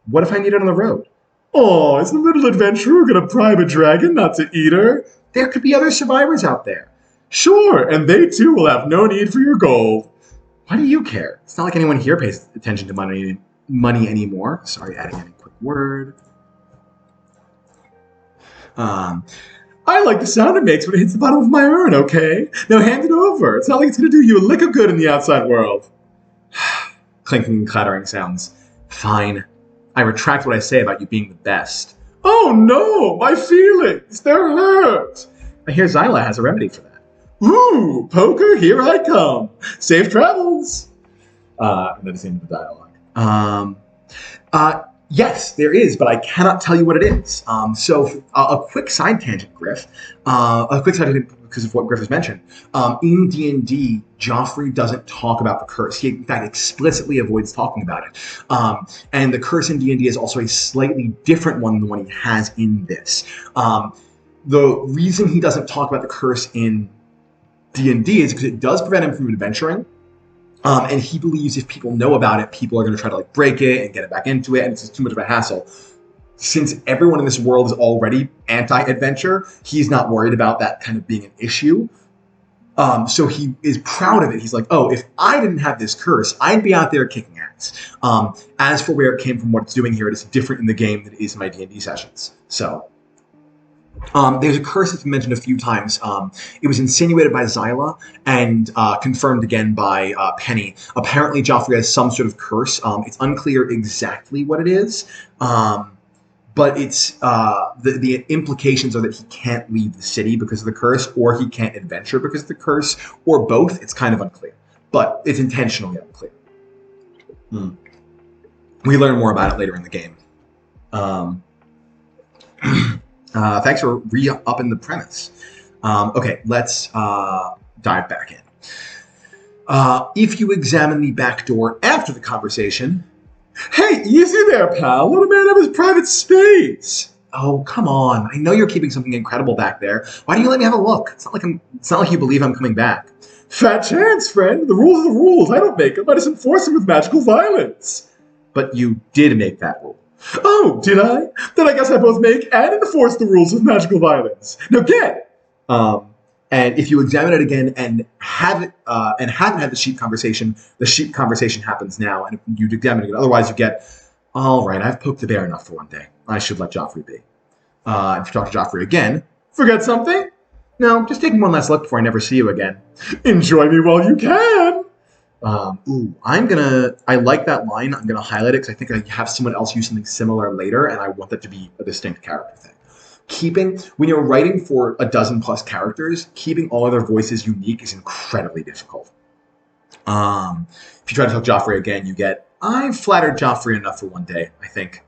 What if I need it on the road? Oh, is the little adventurer going to bribe a dragon not to eat her? There could be other survivors out there. Sure, and they too will have no need for your gold. Why do you care? It's not like anyone here pays attention to money anymore. Sorry, adding in a quick word. I like the sound it makes when it hits the bottom of my urn, okay? Now hand it over. It's not like it's going to do you a lick of good in the outside world. Clinking and clattering sounds. Fine. I retract what I say about you being the best. Oh no, my feelings, they're hurt. I hear Zyla has a remedy for that. Ooh, poker, here I come. Safe travels. And then it's the end of the dialogue. Yes, there is, but I cannot tell you what it is. So a quick side tangent, Griff. A quick side tangent because of what Griff has mentioned. In D&D, Joffrey doesn't talk about the curse. He, in fact, explicitly avoids talking about it. And the curse in D&D is also a slightly different one than the one he has in this. The reason he doesn't talk about the curse in D&D is because it does prevent him from adventuring. And he believes if people know about it, people are going to try to like break it and get it back into it, and it's just too much of a hassle. Since everyone in this world is already anti-adventure, he's not worried about that kind of being an issue. So he is proud of it. He's like, oh, if I didn't have this curse, I'd be out there kicking ass. As for where it came from, what it's doing here, it is different in the game than it is in my D&D sessions. So there's a curse that's been mentioned a few times. It was insinuated by Zyla and confirmed again by Penny. Apparently, Joffrey has some sort of curse. It's unclear exactly what it is, but it's the implications are that he can't leave the city because of the curse, or he can't adventure because of the curse, or both. It's kind of unclear, but it's intentionally unclear. We learn more about it later in the game. Thanks for re-upping the premise. Okay, let's dive back in. If you examine the back door after the conversation... Hey, easy there, pal. Let a man have his private space. Oh, come on. I know you're keeping something incredible back there. Why don't you let me have a look? It's not like you believe I'm coming back. Fat chance, friend. The rules are the rules. I don't make them. I just enforce them with magical violence. But you did make that rule. Oh, did I? Then I guess I both make and enforce the rules of magical violence. Now get it! And if you examine it again and haven't had the sheep conversation happens now, and if you examine it, otherwise you get, all right, I've poked the bear enough for one day. I should let Joffrey be. If you talk to Joffrey again, forget something? No, just take one last look before I never see you again. Enjoy me while you can! I like that line. I'm gonna highlight it because I think I have someone else use something similar later, and I want that to be a distinct character thing. When you're writing for a dozen plus characters, keeping all of their voices unique is incredibly difficult. If you try to talk Joffrey again, you get, I've flattered Joffrey enough for one day, I think.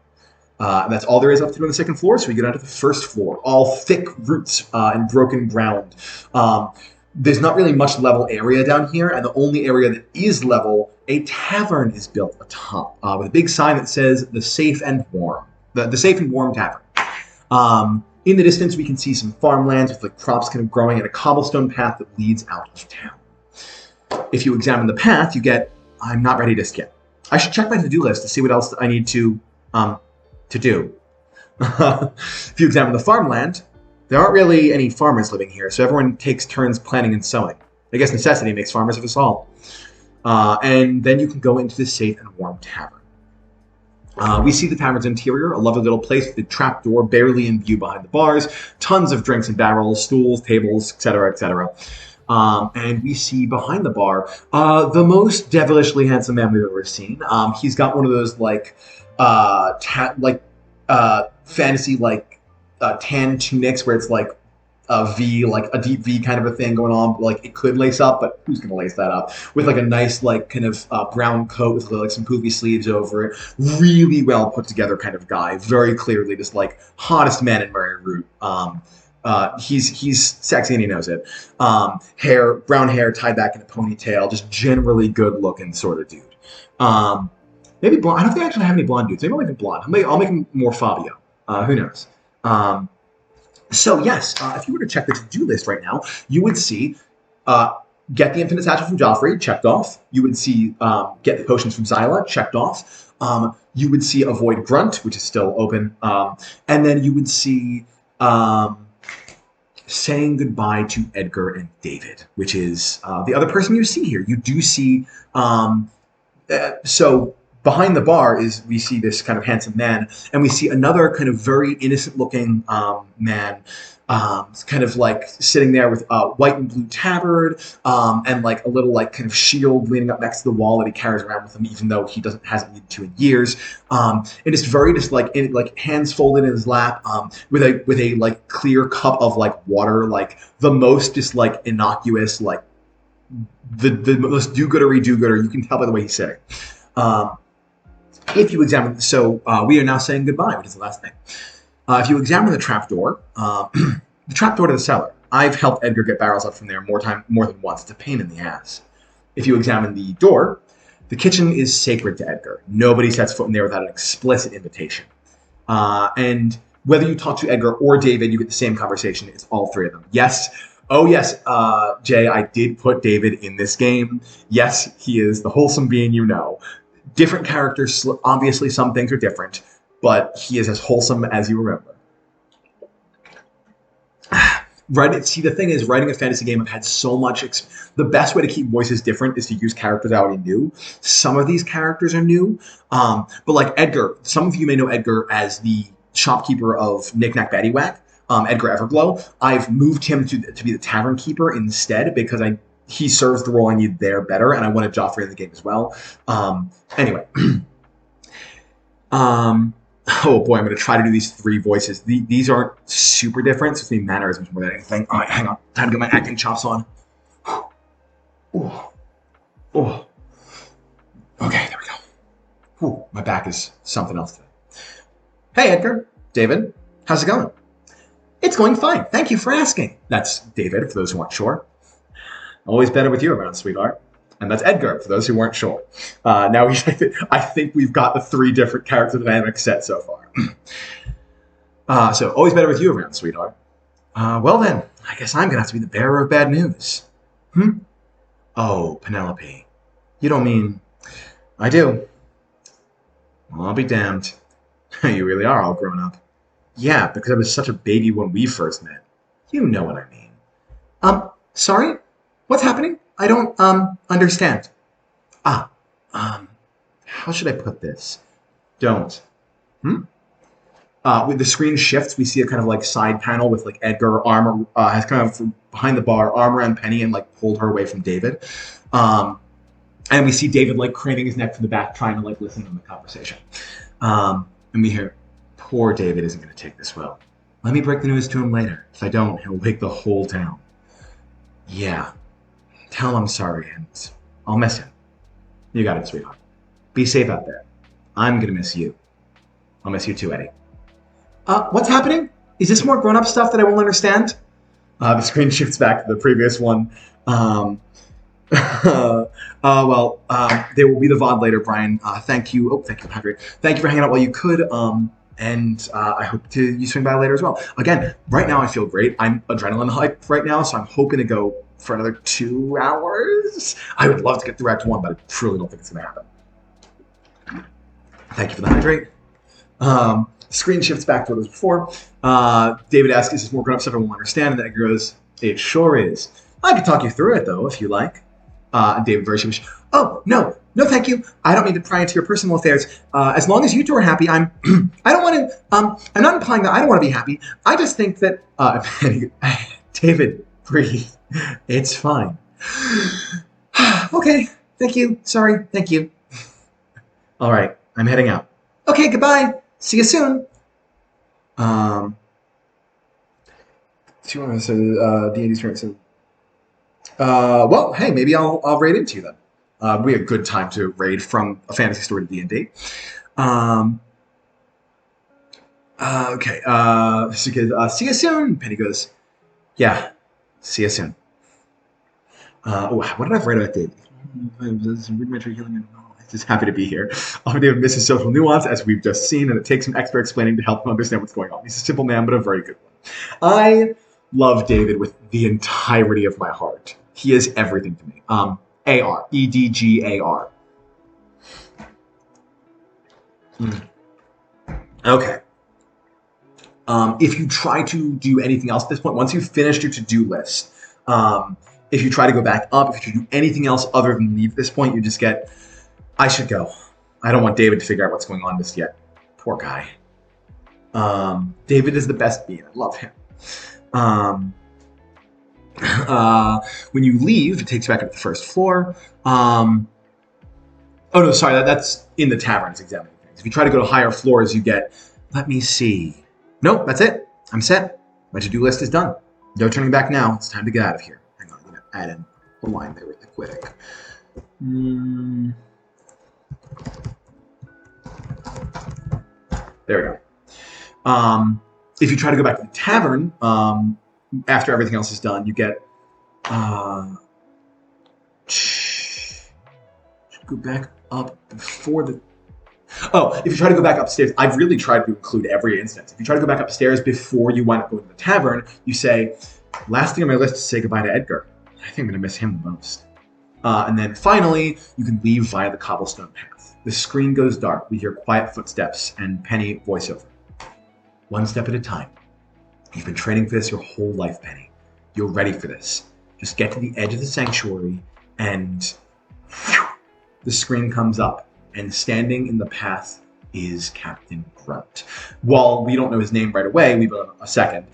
And that's all there is left to do on the second floor, so we get onto the first floor. All thick roots and broken ground. There's not really much level area down here, and the only area that is level, a tavern is built atop, with a big sign that says the Safe and Warm. The Safe and Warm Tavern. In the distance, we can see some farmlands with like crops kind of growing and a cobblestone path that leads out of town. If you examine the path, you get, I'm not ready just yet. I should check my to-do list to see what else I need to do. If you examine the farmland, there aren't really any farmers living here, so everyone takes turns planting and sowing. I guess necessity makes farmers of us all. And then you can go into the Safe and Warm Tavern. We see the tavern's interior, a lovely little place with a trapdoor barely in view behind the bars, tons of drinks and barrels, stools, tables, etc., etc. And we see behind the bar the most devilishly handsome man we've ever seen. He's got one of those fantasy tan tunics where it's like a V, like a deep V kind of a thing going on. Like it could lace up, but who's gonna lace that up? With like a nice kind of brown coat with like some poofy sleeves over it. Really well put together kind of guy. Very clearly just like hottest man in Merryroot. He's sexy and he knows it. Brown hair tied back in a ponytail. Just generally good looking sort of dude. Maybe blonde. I don't think I actually have any blonde dudes. Maybe I'll make him blonde. I'll make him more Fabio. Who knows? So yes, if you were to check the to-do list right now, you would see get the infinite satchel from Joffrey, checked off. You would see get the potions from Zyla, checked off. You would see avoid Grunt, which is still open. And then you would see saying goodbye to Edgar and David, which is the other person you see here. You do see... So behind the bar is we see this kind of handsome man, and we see another kind of very innocent-looking man, kind of like sitting there with a white and blue tabard, and like a little like kind of shield leaning up next to the wall that he carries around with him, even though he hasn't needed to in years. And it's very just like hands folded in his lap, with a like clear cup of like water, like the most just like innocuous, like the most do-gooder you can tell by the way he's sitting. If you examine, we are now saying goodbye, which is the last thing. If you examine the trapdoor, the trapdoor to the cellar, I've helped Edgar get barrels up from there more than once. It's a pain in the ass. If you examine the door, the kitchen is sacred to Edgar. Nobody sets foot in there without an explicit invitation. And whether you talk to Edgar or David, you get the same conversation. It's all three of them. Yes. Oh, yes, Jay, I did put David in this game. Yes, he is the wholesome being you know. Different characters, obviously some things are different, but he is as wholesome as you remember. See, the thing is, writing a fantasy game, I've had so much... the best way to keep voices different is to use characters I already knew. Some of these characters are new, but like Edgar, some of you may know Edgar as the shopkeeper of Knick Knack Paddywhack, Edgar Everglow. I've moved him to be the tavern keeper instead because he serves the role I need there better, and I wanted Joffrey in the game as well. Anyway. Oh boy, I'm going to try to do these three voices. These aren't super different, so it's me mannerisms more than anything. All right, hang on. Time to get my acting chops on. Oh. Okay, there we go. Ooh, my back is something else today. Hey, Edgar. David. How's it going? It's going fine. Thank you for asking. That's David, for those who aren't sure. Always better with you around, sweetheart. And that's Edgar, for those who weren't sure. Now, I think we've got the three different character dynamics set so far. So, always better with you around, sweetheart. Well then, I guess I'm going to have to be the bearer of bad news. Oh, Penelope. You don't mean... I do. Well, I'll be damned. You really are all grown up. Yeah, because I was such a baby when we first met. You know what I mean. Sorry? What's happening? I don't, understand. How should I put this? Don't. With the screen shifts, we see a kind of like side panel with like Edgar arm has kind of from behind the bar, arm around Penny and like pulled her away from David. And we see David like craning his neck from the back, trying to like listen to the conversation. And we hear, poor David isn't going to take this well. Let me break the news to him later. If I don't, he'll wake the whole town. Yeah. Tell him I'm sorry, and I'll miss him. You got it, sweetheart. Be safe out there. I'm going to miss you. I'll miss you too, Eddie. What's happening? Is this more grown-up stuff that I won't understand? The screen shifts back to the previous one. There will be the VOD later, Brian. Thank you. Oh, thank you, Patrick. Thank you for hanging out while you could. And I hope you swing by later as well. Again, right now I feel great. I'm adrenaline hyped right now, so I'm hoping to go for another 2 hours. I would love to get through Act 1, but I truly don't think it's going to happen. Thank you for the hydrate. Screen shifts back to what it was before. David asks, is this more grown-up stuff I won't understand? And then Edgar goes, it sure is. I could talk you through it, though, if you like. And David very sheepish, oh, no, thank you. I don't mean to pry into your personal affairs. As long as you two are happy, I don't want to, I'm not implying that I don't want to be happy. I just think that, David, breathe. It's fine. Okay, thank you. Sorry, thank you. All right, I'm heading out. Okay, goodbye. See you soon. D&D's turn. So, well, hey, maybe I'll raid into you then. It'd be a good time to raid from a fantasy story to D&D. Okay. See you soon. Penny goes, yeah. See you soon. What did I write about David? Just happy to be here. David misses social nuance, as we've just seen, and it takes some extra explaining to help him understand what's going on. He's a simple man, but a very good one. I love David with the entirety of my heart. He is everything to me. A-R. E-D-G-A-R. Okay. If you try to do anything else at this point, once you've finished your to-do list, if you try to go back up, if you do anything else other than leave at this point, you just get, I should go. I don't want David to figure out what's going on just yet. Poor guy. David is the best being. I love him. When you leave, it takes you back up to the first floor. Oh no, sorry, that's in the tavern. It's examining things. If you try to go to higher floors, you get. Let me see. Nope, that's it. I'm set. My to-do list is done. No turning back now. It's time to get out of here. Hang on, I'm gonna add in a line there really quick. There we go. If you try to go back to the tavern, after everything else is done, you get go back up before the. Oh, if you try to go back upstairs, I've really tried to include every instance. If you try to go back upstairs before you wind up going to the tavern, you say, "Last thing on my list is to say goodbye to Edgar. I think I'm going to miss him the most." And then finally, you can leave via the cobblestone path. The screen goes dark. We hear quiet footsteps and Penny voiceover. One step at a time. You've been training for this your whole life, Penny. You're ready for this. Just get to the edge of the sanctuary and whew, the screen comes up and standing in the path is Captain Grunt. While we don't know his name right away, we will in a second.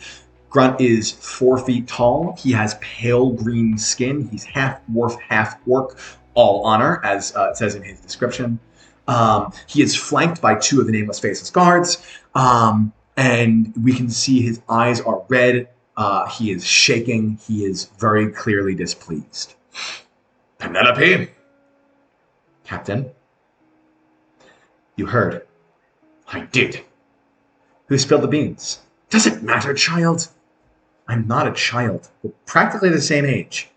Grunt is 4 feet tall. He has pale green skin. He's half dwarf, half orc, all honor, as it says in his description. He is flanked by 2 of the Nameless Faceless guards, and we can see his eyes are red. He is shaking. He is very clearly displeased. Penelope? Captain? You heard. I did. Who spilled the beans? Does it matter, child? I'm not a child. We're practically the same age.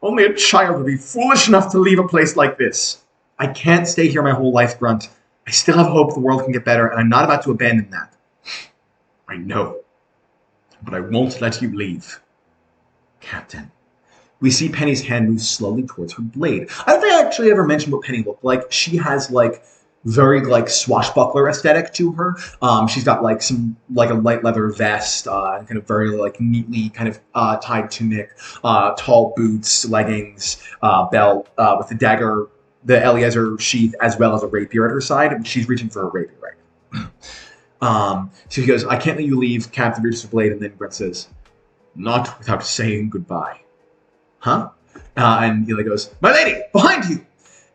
Only a child would be foolish enough to leave a place like this. I can't stay here my whole life, Grunt. I still have hope the world can get better, and I'm not about to abandon that. I know. But I won't let you leave. Captain. We see Penny's hand move slowly towards her blade. I don't think I actually ever mentioned what Penny looked like. She has, very swashbuckler aesthetic to her. She's got some a light leather vest and kind of very neatly kind of tied tunic, tall boots, leggings, belt with the dagger, the Eliezer sheath, as well as a rapier at her side. And she's reaching for a rapier right now. So he goes, "I can't let you leave." Captain reaches for blade, and then Brent says, "Not without saying goodbye." Huh? And Eli goes, "My lady, behind you!"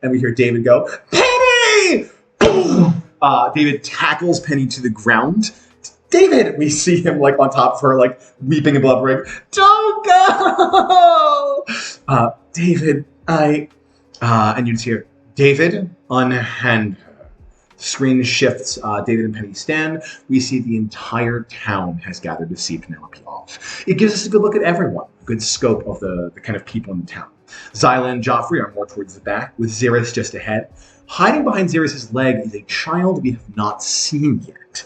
And we hear David go, "Penny!" Boom! David tackles Penny to the ground. David! We see him on top of her, weeping and blubbering. "Don't go!" David, and you just hear, "David, unhand her." Screen shifts. David and Penny stand. We see the entire town has gathered to see Penelope off. It gives us a good look at everyone, a good scope of the kind of people in the town. Zyla and Joffrey are more towards the back, with Xeris just ahead. Hiding behind Xeris' leg is a child we have not seen yet.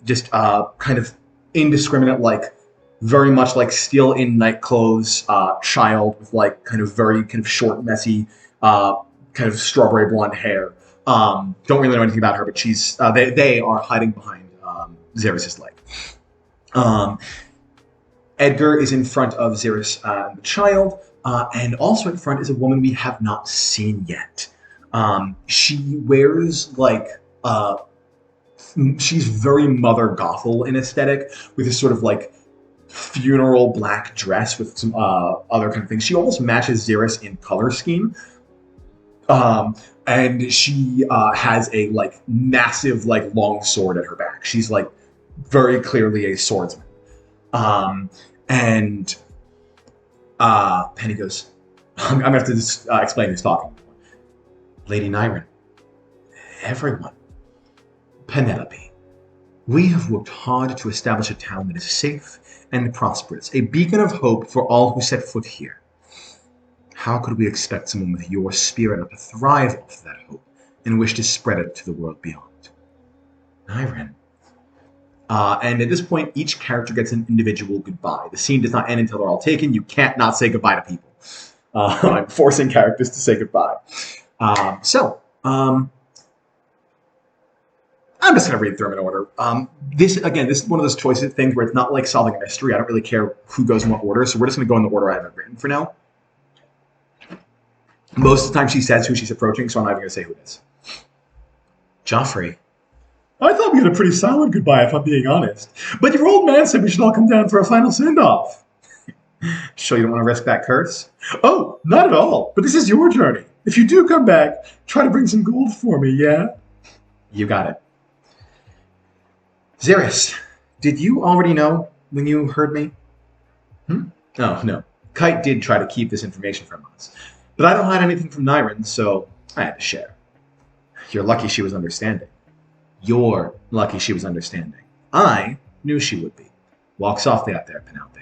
Just kind of indiscriminate, very much still in night clothes child with kind of very kind of short, messy, kind of strawberry blonde hair. Don't really know anything about her, but she's they are hiding behind Xeris' leg. Edgar is in front of Xeris and the child, and also in front is a woman we have not seen yet. She wears she's very Mother Gothel in aesthetic, with this sort of funeral black dress with some other kind of things. She almost matches Xeris in color scheme. And she has a massive long sword at her back. She's very clearly a swordsman. And Penny goes, I'm gonna have to just explain who's talking. Lady Nyren, everyone, Penelope, we have worked hard to establish a town that is safe and prosperous, a beacon of hope for all who set foot here. How could we expect someone with your spirit not to thrive off of that hope and wish to spread it to the world beyond? Nyren. And at this point, each character gets an individual goodbye. The scene does not end until they're all taken. You can't not say goodbye to people. I'm forcing characters to say goodbye. I'm just going to read through them in order. This is one of those choices things where it's not like solving a mystery. I don't really care who goes in what order, so we're just going to go in the order I have it written for now. Most of the time she says who she's approaching, so I'm not even going to say who it is. Joffrey. I thought we had a pretty silent goodbye, if I'm being honest. But your old man said we should all come down for a final send-off. Sure you don't want to risk that curse? Oh, not at all. But this is your journey. If you do come back, try to bring some gold for me, yeah? You got it. Xeris, did you already know when you heard me? Oh, no. Kite did try to keep this information from us. But I don't hide anything from Nyrin, so I had to share. You're lucky she was understanding. You're lucky she was understanding. I knew she would be. Walk softly out there, Penelope.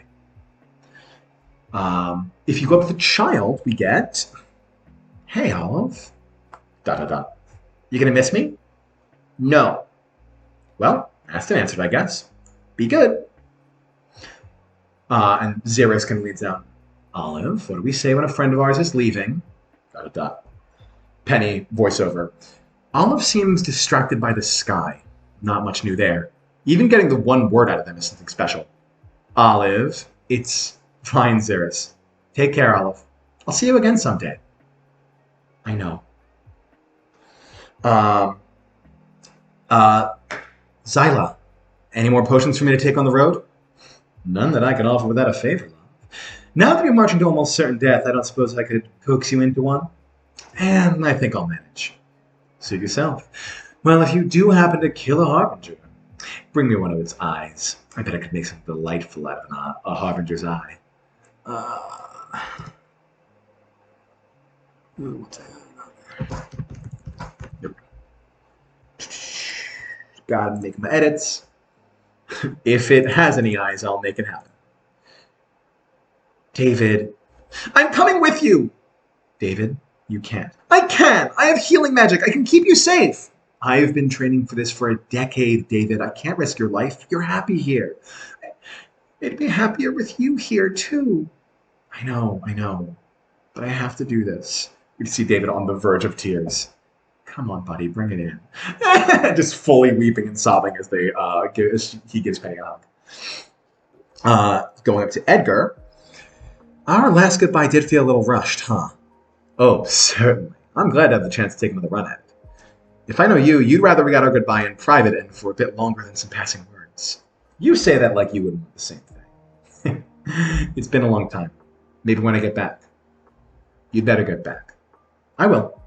If you go up to the child, we get... Hey, Olive. ... You gonna miss me? No. Well, asked and answered, I guess. Be good. And Xeris kind of leads down. Olive, what do we say when a friend of ours is leaving? ... Penny, voiceover. Olive seems distracted by the sky. Not much new there. Even getting the one word out of them is something special. Olive, it's fine, Xeris. Take care, Olive. I'll see you again someday. I know. Zyla, any more potions for me to take on the road? None that I can offer without a favor, love. Now that you're marching to almost certain death, I don't suppose I could coax you into one? And I think I'll manage. Suit yourself. Well, if you do happen to kill a Harbinger, bring me one of its eyes. I bet I could make something delightful out of a Harbinger's eye. Gotta make my edits. If it has any eyes, I'll make it happen. David. I'm coming with you! David, you can't. I can! I have healing magic! I can keep you safe! I've been training for this for a decade, David. I can't risk your life. You're happy here. I'd be happier with you here, too. I know. But I have to do this. You can see David on the verge of tears. Come on, buddy, bring it in. Just fully weeping and sobbing as he gives Penny a hug. Going up to Edgar. Our last goodbye did feel a little rushed, huh? Oh, certainly. I'm glad to have the chance to take another run at it. If I know you, you'd rather we got our goodbye in private and for a bit longer than some passing words. You say that like you wouldn't want the same thing. It's been a long time. Maybe when I get back. You'd better get back. I will.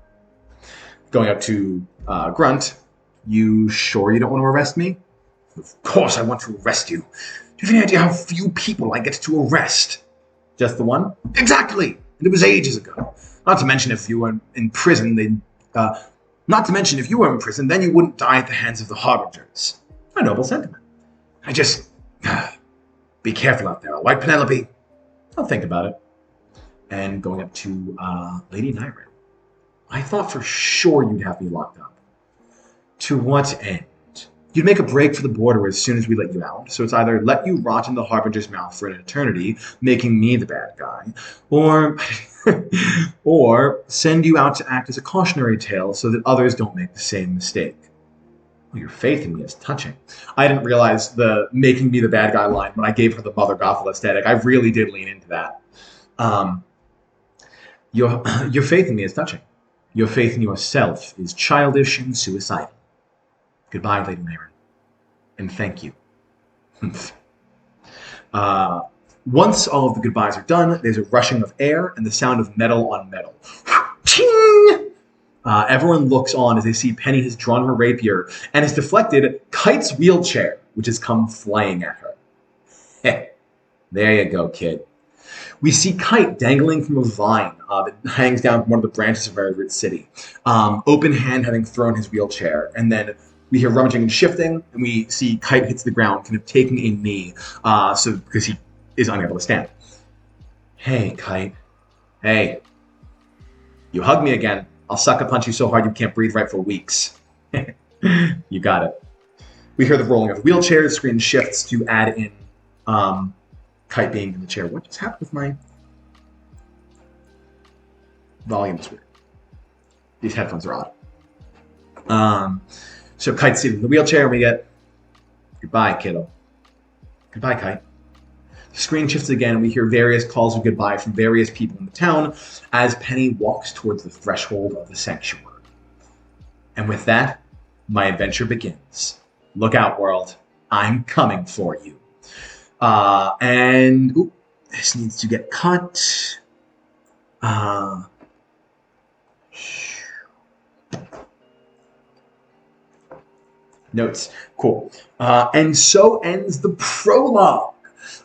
Going up to Grunt. You sure you don't want to arrest me? Of course I want to arrest you. Do you have any idea how few people I get to arrest? Just the one? Exactly! And it was ages ago. Not to mention if you were in prison, then you wouldn't die at the hands of the Harbingers. A noble sentiment. I just... be careful out there, all right, Penelope? I'll think about it. And going up to Lady Nyrin. I thought for sure you'd have me locked up. To what end? You'd make a break for the border as soon as we let you out, so it's either let you rot in the Harbinger's mouth for an eternity, making me the bad guy, or send you out to act as a cautionary tale so that others don't make the same mistake. Well, your faith in me is touching. I didn't realize the making me the bad guy line when I gave her the Mother Gothel aesthetic. I really did lean into that. Your faith in me is touching. Your faith in yourself is childish and suicidal. Goodbye, Lady Merryroot. And thank you. Once all of the goodbyes are done, there's a rushing of air and the sound of metal on metal. Ching! Everyone looks on as they see Penny has drawn her rapier and has deflected Kite's wheelchair, which has come flying at her. Hey, there you go, kid. We see Kite dangling from a vine that hangs down from one of the branches of Merryroot City. Open Hand having thrown his wheelchair, and then we hear rummaging and shifting, and we see Kite hits the ground, kind of taking a knee, because he is unable to stand. Hey, Kite. Hey. You hug me again. I'll sucker punch you so hard you can't breathe right for weeks. You got it. We hear the rolling of wheelchairs. Screen shifts to add in Kite being in the chair. What just happened with my volume? Is weird. These headphones are odd. So Kite's seated in the wheelchair, and we get goodbye, kiddo. Goodbye, Kite. The screen shifts again, and we hear various calls of goodbye from various people in the town as Penny walks towards the threshold of the sanctuary. And with that, My adventure begins. Look out, world. I'm coming for you. And this needs to get cut. Notes. Cool. And so ends the prologue.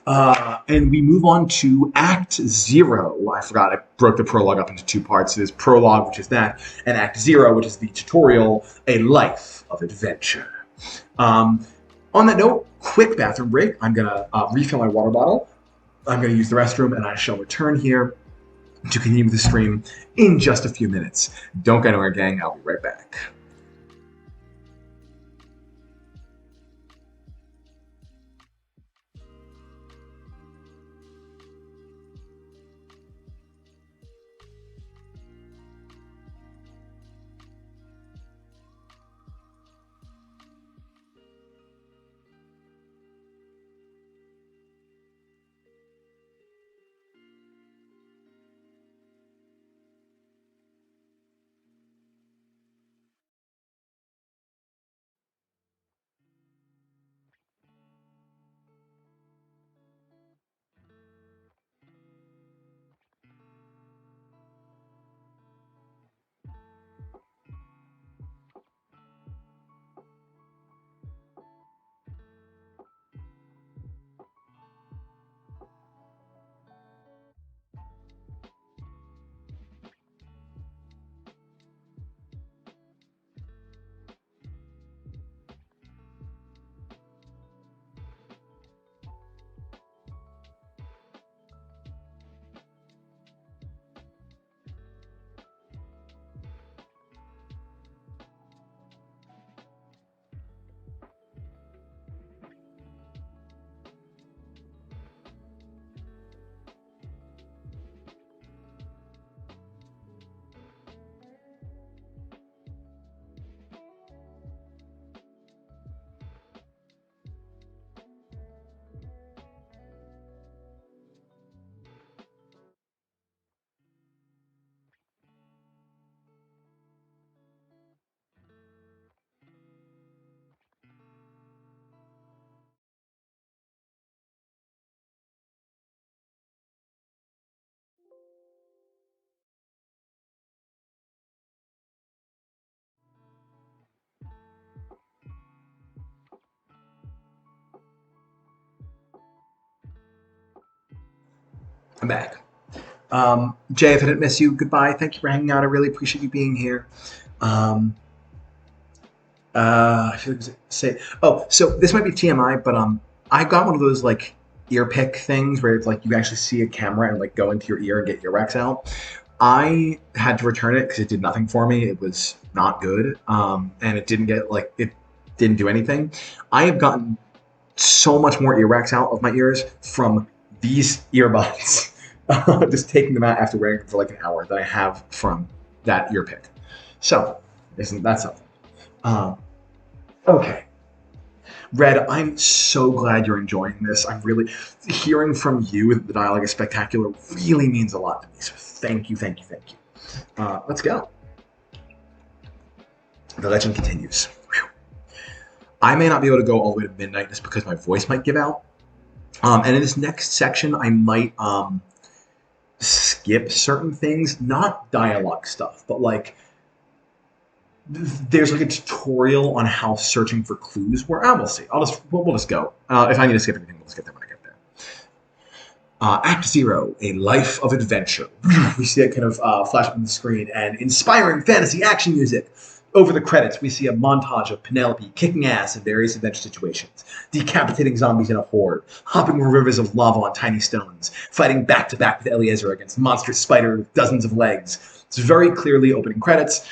And we move on to Act 0. I forgot, I broke the prologue up into 2 parts. There's prologue, which is that, and Act 0, which is the tutorial, A Life of Adventure. On that note, quick bathroom break. I'm going to refill my water bottle. I'm going to use the restroom, and I shall return here to continue with the stream in just a few minutes. Don't go anywhere, gang. I'll be right back. I'm back. Jay, if I didn't miss you, goodbye. Thank you for hanging out. I really appreciate you being here. I feel like say. Oh, so this might be TMI, but I got one of those like ear pick things where it's like you actually see a camera and like go into your ear and get earwax out. I had to return it because it did nothing for me. It was not good, and it didn't do anything. I have gotten so much more earwax out of my ears from these earbuds, just taking them out after wearing them for like an hour, than I have from that ear pick. So, isn't that something? Okay. Red, I'm so glad you're enjoying this. I'm really hearing from you that the dialogue is spectacular really means a lot to me. So thank you, thank you, thank you. Let's go. The legend continues. Whew. I may not be able to go all the way to midnight just because my voice might give out. And in this next section, I might skip certain things, not dialogue stuff, but like there's like a tutorial on how searching for clues work. We'll see. We'll just go. If I need to skip anything, we'll skip them when I get there. Act 0, A Life of Adventure. We see it kind of flash up on the screen, and inspiring fantasy action music. Over the credits, we see a montage of Penelope kicking ass in various adventure situations, decapitating zombies in a horde, hopping over rivers of lava on tiny stones, fighting back-to-back with Eliezer against monstrous spider with dozens of legs. It's very clearly opening credits.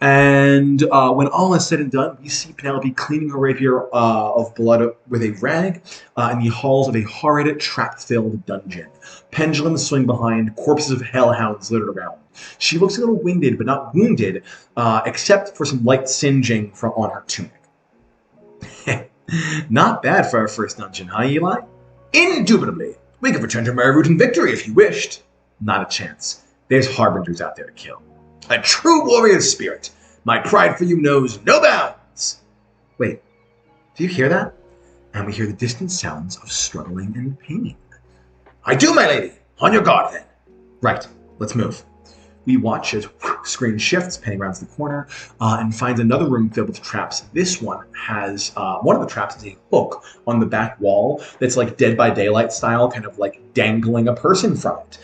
And when all is said and done, we see Penelope cleaning her rapier of blood with a rag in the halls of a horrid, trap-filled dungeon. Pendulums swing behind, corpses of hellhounds littered around. She looks a little winded, but not wounded, except for some light singeing on her tunic. Not bad for our first dungeon, huh, Eli? Indubitably. We could return to Merryroot in victory if you wished. Not a chance. There's harbingers out there to kill. A true warrior's spirit. My pride for you knows no bounds. Wait, do you hear that? And we hear the distant sounds of struggling and pain. I do, my lady. On your guard, then. Right. Let's move. We watch as screen shifts, Penny rounds the corner, and finds another room filled with traps. This one has, one of the traps is a hook on the back wall that's like Dead by Daylight style, kind of like dangling a person from it.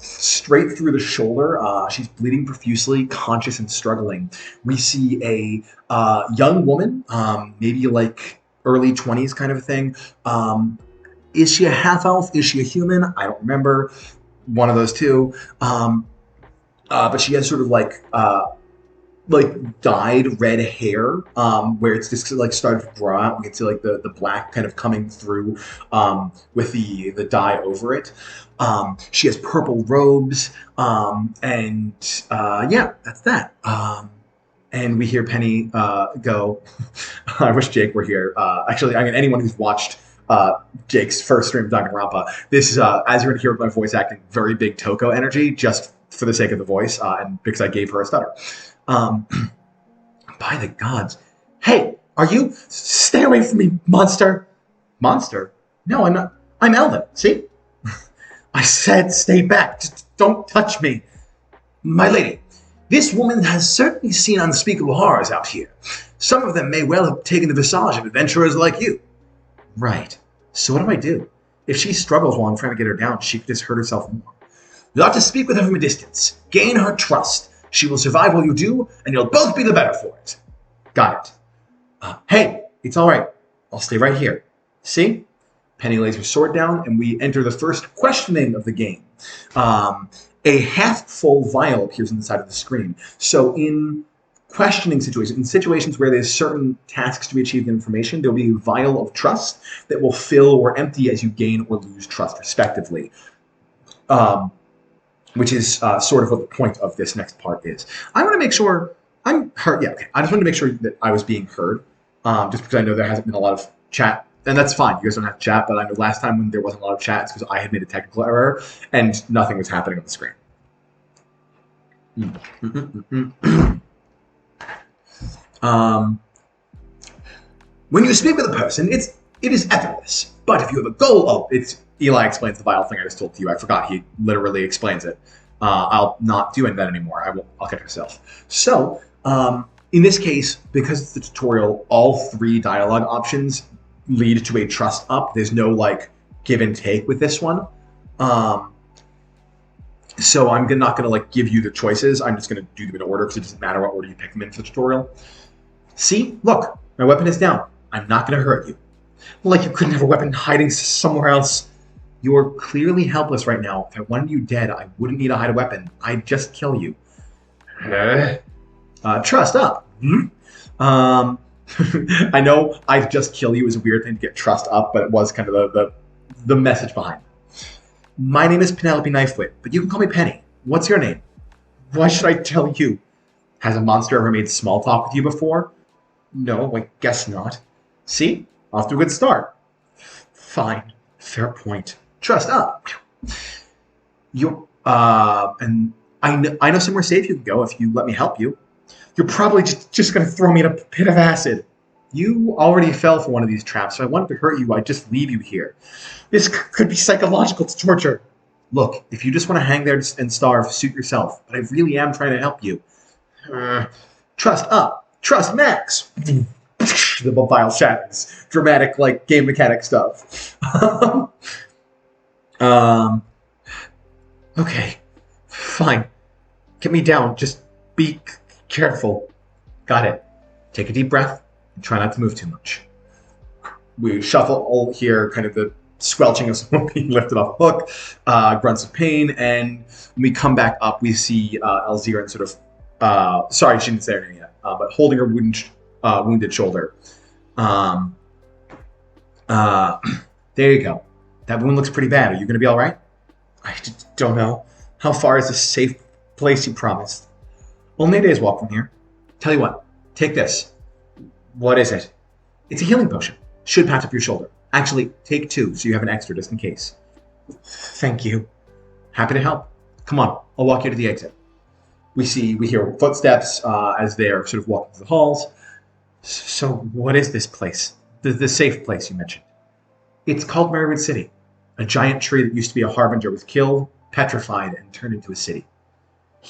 Straight through the shoulder, she's bleeding profusely, conscious and struggling. We see a young woman, maybe like early 20s kind of thing. Is she a half-elf? Is she a human? I don't remember. One of those two. But she has sort of like dyed red hair, where it's just like started to grow out. We can see like the black kind of coming through with the dye over it. She has purple robes, and yeah, that's that. And we hear Penny go, I wish Jake were here. Actually, I mean, anyone who's watched Jake's first stream of Danganronpa, this is, as you're going to hear with my voice acting, very big Toko energy, just for the sake of the voice, and because I gave her a stutter. By the gods. Hey, are you? Stay away from me, monster. Monster? No, I'm not. I'm Elvin, see? I said stay back. Don't touch me. My lady, this woman has certainly seen unspeakable horrors out here. Some of them may well have taken the visage of adventurers like you. Right. So what do I do? If she struggles while I'm trying to get her down, she could just hurt herself more. You'll have to speak with her from a distance. Gain her trust. She will survive while you do, and you'll both be the better for it. Got it. Hey, it's all right. I'll stay right here. See? Penny lays her sword down, and we enter the first questioning of the game. A half-full vial appears on the side of the screen. So in questioning situations, in situations where there's certain tasks to be achieved in information, there'll be a vial of trust that will fill or empty as you gain or lose trust, respectively. Which is sort of what the point of this next part is. I want to make sure I'm heard. Yeah, okay. I just wanted to make sure that I was being heard, just because I know there hasn't been a lot of chat, and that's fine. You guys don't have to chat, but I know last time when there wasn't a lot of chat, it's because I had made a technical error and nothing was happening on the screen. When you speak with a person, it is effortless. But if you have a goal, Eli explains the vial thing I just told to you. I forgot he literally explains it. I'll not do that anymore. I'll catch myself. So, in this case, because it's the tutorial, all three dialogue options lead to a trust up. There's no like give and take with this one. So I'm not gonna like give you the choices. I'm just gonna do them in order because it doesn't matter what order you pick them in for the tutorial. See, look, my weapon is down. I'm not gonna hurt you. Like you couldn't have a weapon hiding somewhere else. You're clearly helpless right now. If I wanted you dead, I wouldn't need to hide a weapon. I'd just kill you. Trust up. I know I'd just kill you is a weird thing to get trust up, but it was kind of the message behind it. My name is Penelope Knifewit, but you can call me Penny. What's your name? Why should I tell you? Has a monster ever made small talk with you before? No, I guess not. See? Off to a good start. Fine. Fair point. Trust up. And I know somewhere safe you can go if you let me help you. You're probably just going to throw me in a pit of acid. You already fell for one of these traps, so I wanted to hurt you. I'd just leave you here. This could be psychological torture. Look, if you just want to hang there and starve, suit yourself. But I really am trying to help you. Trust up. Trust max. The vial shatters. Dramatic, like, game mechanic stuff. Okay. Fine. Get me down. Just be careful. Got it. Take a deep breath and try not to move too much. We shuffle all here, kind of the squelching of someone being lifted off a hook, grunts of pain, and when we come back up, we see Elzira sort of, sorry, she didn't say her name yet, but holding her wounded shoulder. There you go. That wound looks pretty bad. Are you going to be all right? I don't know. How far is this safe place you promised? Only a day's walk from here. Tell you what, take this. What is it? It's a healing potion. Should patch up your shoulder. Actually, take 2 so you have an extra just in case. Thank you. Happy to help. Come on, I'll walk you to the exit. We hear footsteps as they're sort of walking through the halls. So what is this place? The safe place you mentioned? It's called Merryroot City. A giant tree that used to be a harbinger was killed, petrified, and turned into a city.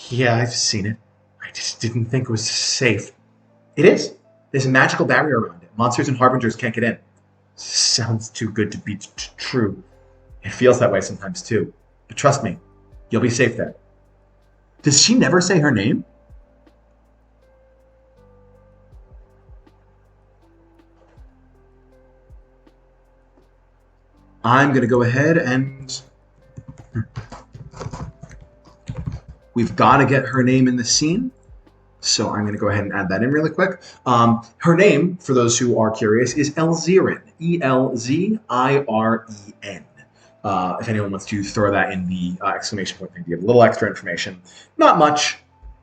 Yeah, I've seen it. I just didn't think it was safe. It is. There's a magical barrier around it. Monsters and harbingers can't get in. Sounds too good to be true. It feels that way sometimes too. But trust me, you'll be safe there. Does she never say her name? I'm going to go ahead and... We've got to get her name in the scene. So I'm going to go ahead and add that in really quick. Her name, for those who are curious, is Elziren. Elziren. If anyone wants to throw that in the exclamation point thing to give a little extra information. Not much,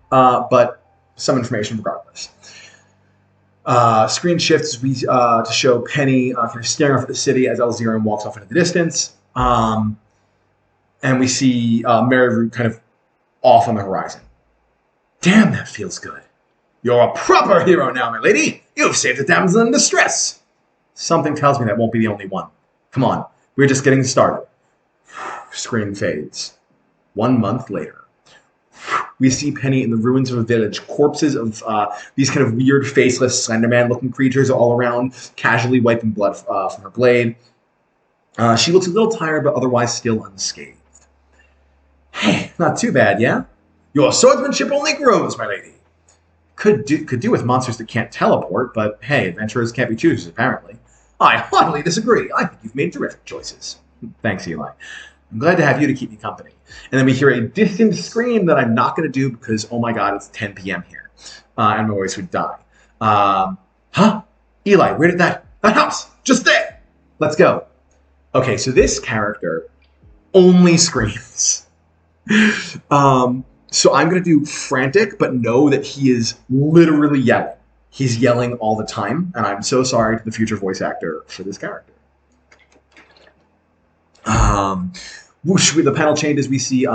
but some information regardless. Screen shifts to show Penny kind of staring off at the city as Elziren walks off into the distance. And we see Merryroot kind of off on the horizon. Damn, that feels good. You're a proper hero now, my lady. You've saved a damsel in distress. Something tells me that won't be the only one. Come on, we're just getting started. Screen fades. 1 month later. We see Penny in the ruins of a village. Corpses of these kind of weird, faceless, Slenderman-looking creatures all around, casually wiping blood from her blade. She looks a little tired, but otherwise still unscathed. Hey, not too bad, yeah? Your swordsmanship only grows, my lady. Could do with monsters that can't teleport, but hey, adventurers can't be choosers, apparently. I heartily disagree. I think you've made terrific choices. Thanks, Eli. I'm glad to have you to keep me company. And then we hear a distant scream that I'm not going to do because, oh my god, it's 10 p.m. here. And my voice would die. Huh? Eli, where did that house? Just there! Let's go. Okay, so this character only screams. So I'm going to do frantic, but know that he is literally yelling. He's yelling all the time, and I'm so sorry to the future voice actor for this character. Whoosh, the panel changes. We see,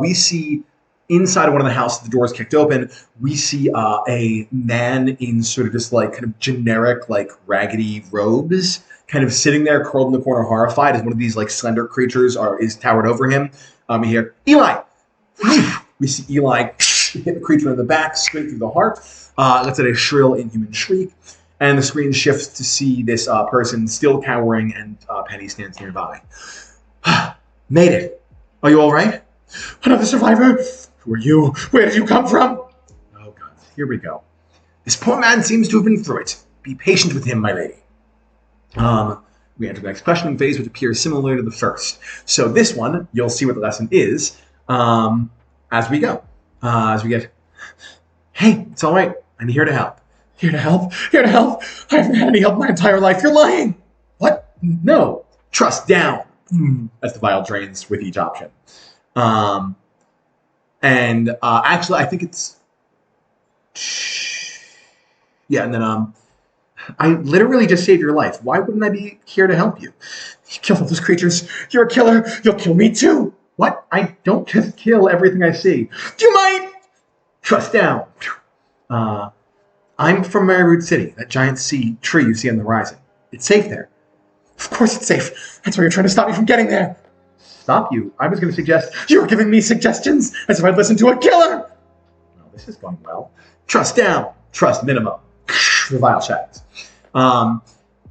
we see inside of one of the houses, the doors kicked open. We see a man in sort of just like kind of generic, like raggedy robes, kind of sitting there, curled in the corner, horrified, as one of these like slender creatures is towered over him. We hear Eli. We see Eli hit the creature in the back, straight through the heart. Lets out a shrill, inhuman shriek. And the screen shifts to see this person still cowering, and Penny stands nearby. Made it. Are you all right? Another survivor? Who are you? Where did you come from? Oh, God. Here we go. This poor man seems to have been through it. Be patient with him, my lady. We enter the next questioning phase, which appears similar to the first. So this one, you'll see what the lesson is as we go. As we get, hey, it's all right. I'm here to help. Here to help? Here to help? I haven't had any help my entire life. You're lying. What? No. Trust down. As the vial drains with each option. Actually, I think it's... Yeah, and then I literally just saved your life. Why wouldn't I be here to help you? You killed all those creatures. You're a killer. You'll kill me too. What? I don't just kill everything I see. Do you mind? Trust down. I'm from Merryroot City, that giant tree you see on the horizon. It's safe there. Of course it's safe. That's why you're trying to stop me from getting there. Stop you? I was going to suggest you were giving me suggestions as if I'd listen to a killer. Well, this is going well. Trust down. Trust minimum. The vial shatters.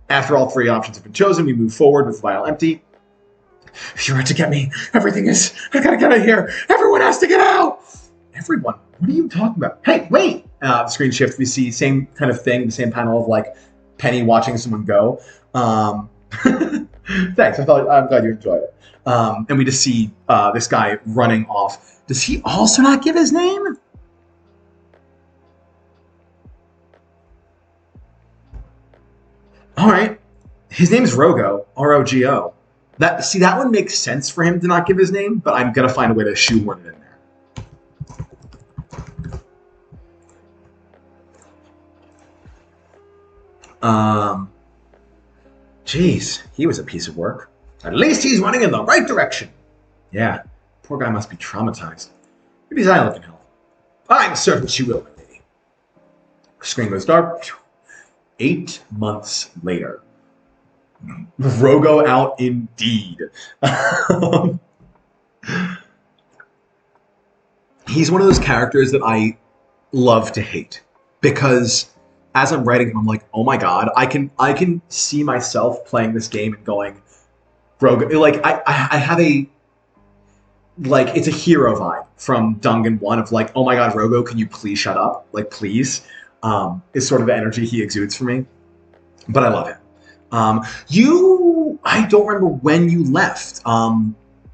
After all three options have been chosen, we move forward with the vial empty. If you're out to get me, everything is... I gotta get out of here. Everyone has to get out. Everyone? What are you talking about? Hey, wait! The screen shift, we see same kind of thing, the same panel of like Penny watching someone go. Thanks, I'm glad you enjoyed it. And we just see this guy running off. Does he also not give his name? All right, his name is Rogo, R-O-G-O. That one makes sense for him to not give his name, but I'm gonna find a way to shoehorn it in there. Geez, he was a piece of work. At least he's running in the right direction. Yeah, Poor guy must be traumatized. Maybe his eye look in health. I'm certain she will, my lady. Screen goes dark. 8 months later. Rogo out indeed. He's one of those characters that I love to hate because as I'm writing him, I'm like, oh my god, I can see myself playing this game and going, Rogo, like I have a like it's a hero vibe from Dungan 1 of like, oh my god, Rogo, can you please shut up? Like please. Is sort of the energy he exudes for me. But I love him. I don't remember when you left.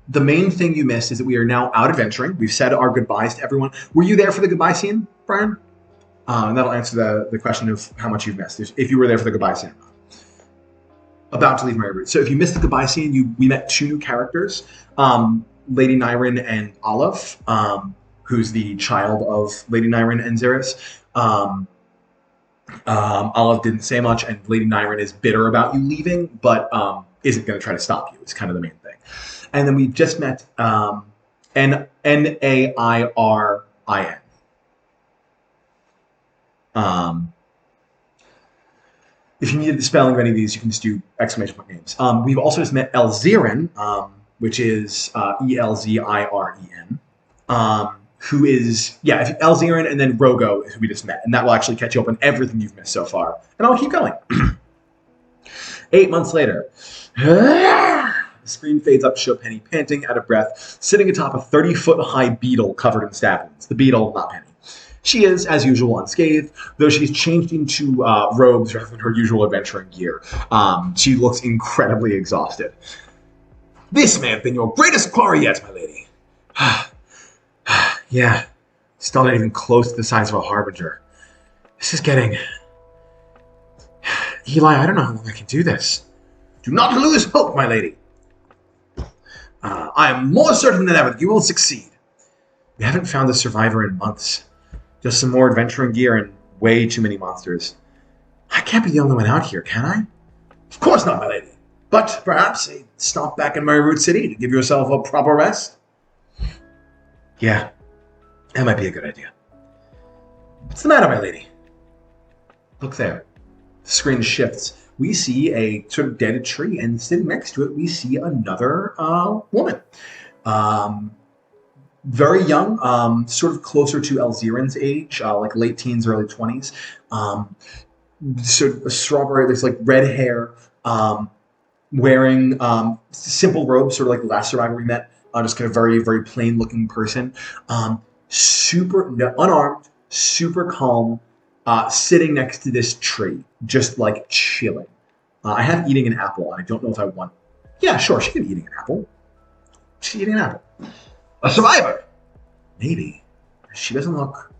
The main thing you missed is that we are now out adventuring. We've said our goodbyes to everyone. Were you there for the goodbye scene, Brian? And that'll answer the question of how much you've missed, if you were there for the goodbye scene. About to leave Merryroot. So if you missed the goodbye scene, we met 2 new characters, Lady Nyrin and Olive, who's the child of Lady Nyrin and Xeris. Olive didn't say much, and Lady Nyrin is bitter about you leaving, but isn't going to try to stop you. It's kind of the main thing. And then we just met NEHiMC. If you needed the spelling of any of these, you can just do exclamation point names. We've also just met Elziren, which is Elziren, who is, Elziren, and then Rogo, who we just met. And that will actually catch you up on everything you've missed so far. And I'll keep going. 8 months later. The screen fades up to show Penny panting, out of breath, sitting atop a 30-foot-high beetle covered in stab wounds. The beetle, not Penny. She is, as usual, unscathed, though she's changed into robes rather than her usual adventuring gear. She looks incredibly exhausted. This may have been your greatest quarry yet, my lady. Yeah, still not even close to the size of a harbinger. This is getting... Eli, I don't know how long I can do this. Do not lose hope, my lady. I am more certain than ever that you will succeed. We haven't found a survivor in months. Just some more adventuring gear and way too many monsters. I can't be the only one out here, can I? Of course not, my lady. But perhaps a stop back in Merryroot City to give yourself a proper rest? Yeah, that might be a good idea. What's the matter, my lady? Look there. The screen shifts. We see a sort of dead tree, and sitting next to it, we see another woman. Very young, sort of closer to Elziren's age, like late teens, early 20s. Sort of a strawberry, there's like red hair, wearing simple robes, sort of like the last survivor we met. Just kind of very, very plain looking person. Unarmed, super calm, sitting next to this tree, just like chilling. I have eating an apple, and I don't know if I want... Yeah, sure, she can be eating an apple. She's eating an apple. A survivor! Maybe. She doesn't look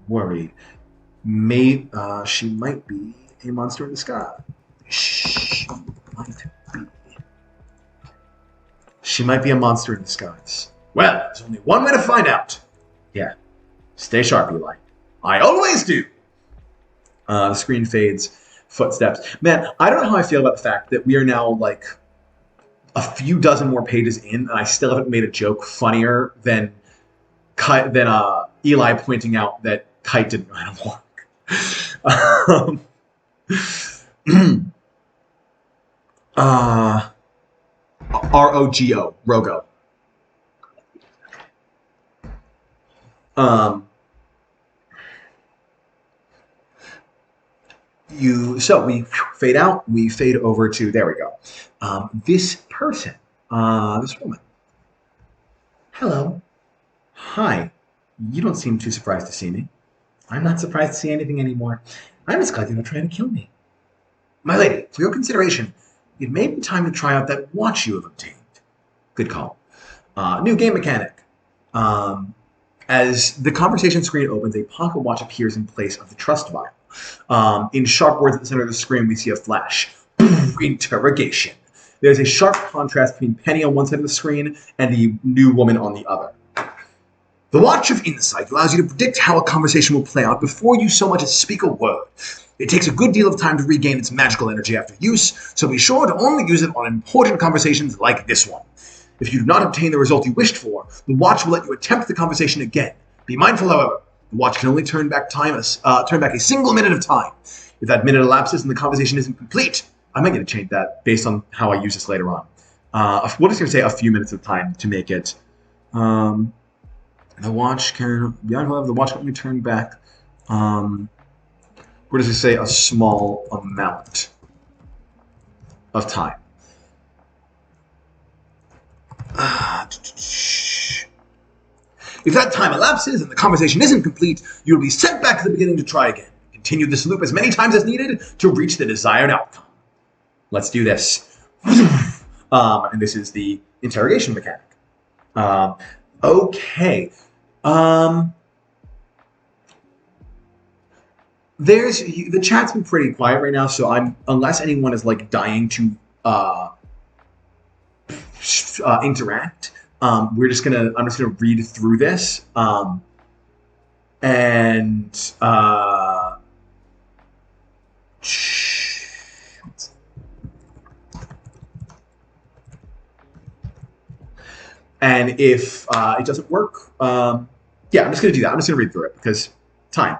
worried. Maybe she might be a monster in the sky. She might be a monster in disguise. Well, there's only one way to find out. Yeah. Stay sharp, Eli. I always do. The screen fades. Footsteps. Man, I don't know how I feel about the fact that we are now like a few dozen more pages in, and I still haven't made a joke funnier than Eli pointing out that Kite didn't know how to walk. R-O-G-O, Rogo. So we fade out, we fade over to, there we go. This person, this woman. Hello. Hi. You don't seem too surprised to see me. I'm not surprised to see anything anymore. I'm just glad you're not trying to kill me. My lady, for your consideration, it may be time to try out that watch you have obtained. Good call. New game mechanic. As the conversation screen opens, a pocket watch appears in place of the trust vial. In sharp words at the center of the screen, we see a flash. Interrogation. There's a sharp contrast between Penny on one side of the screen and the new woman on the other. The Watch of Insight allows you to predict how a conversation will play out before you so much as speak a word. It takes a good deal of time to regain its magical energy after use, so be sure to only use it on important conversations like this one. If you do not obtain the result you wished for, the watch will let you attempt the conversation again. Be mindful, however, the watch can only turn back a single minute of time. If that minute elapses and the conversation isn't complete, I might get to change that based on how I use this later on. We're just going to say a few minutes of time to make it. The watch can only turn back. What does it say? A small amount of time. If that time elapses and the conversation isn't complete, you'll be sent back to the beginning to try again. Continue this loop as many times as needed to reach the desired outcome. Let's do this. And this is the interrogation mechanic. Okay. The chat's been pretty quiet right now, so unless anyone is like dying to interact, I'm just gonna read through this, and if it doesn't work, yeah, I'm just gonna do that. I'm just gonna read through it because time,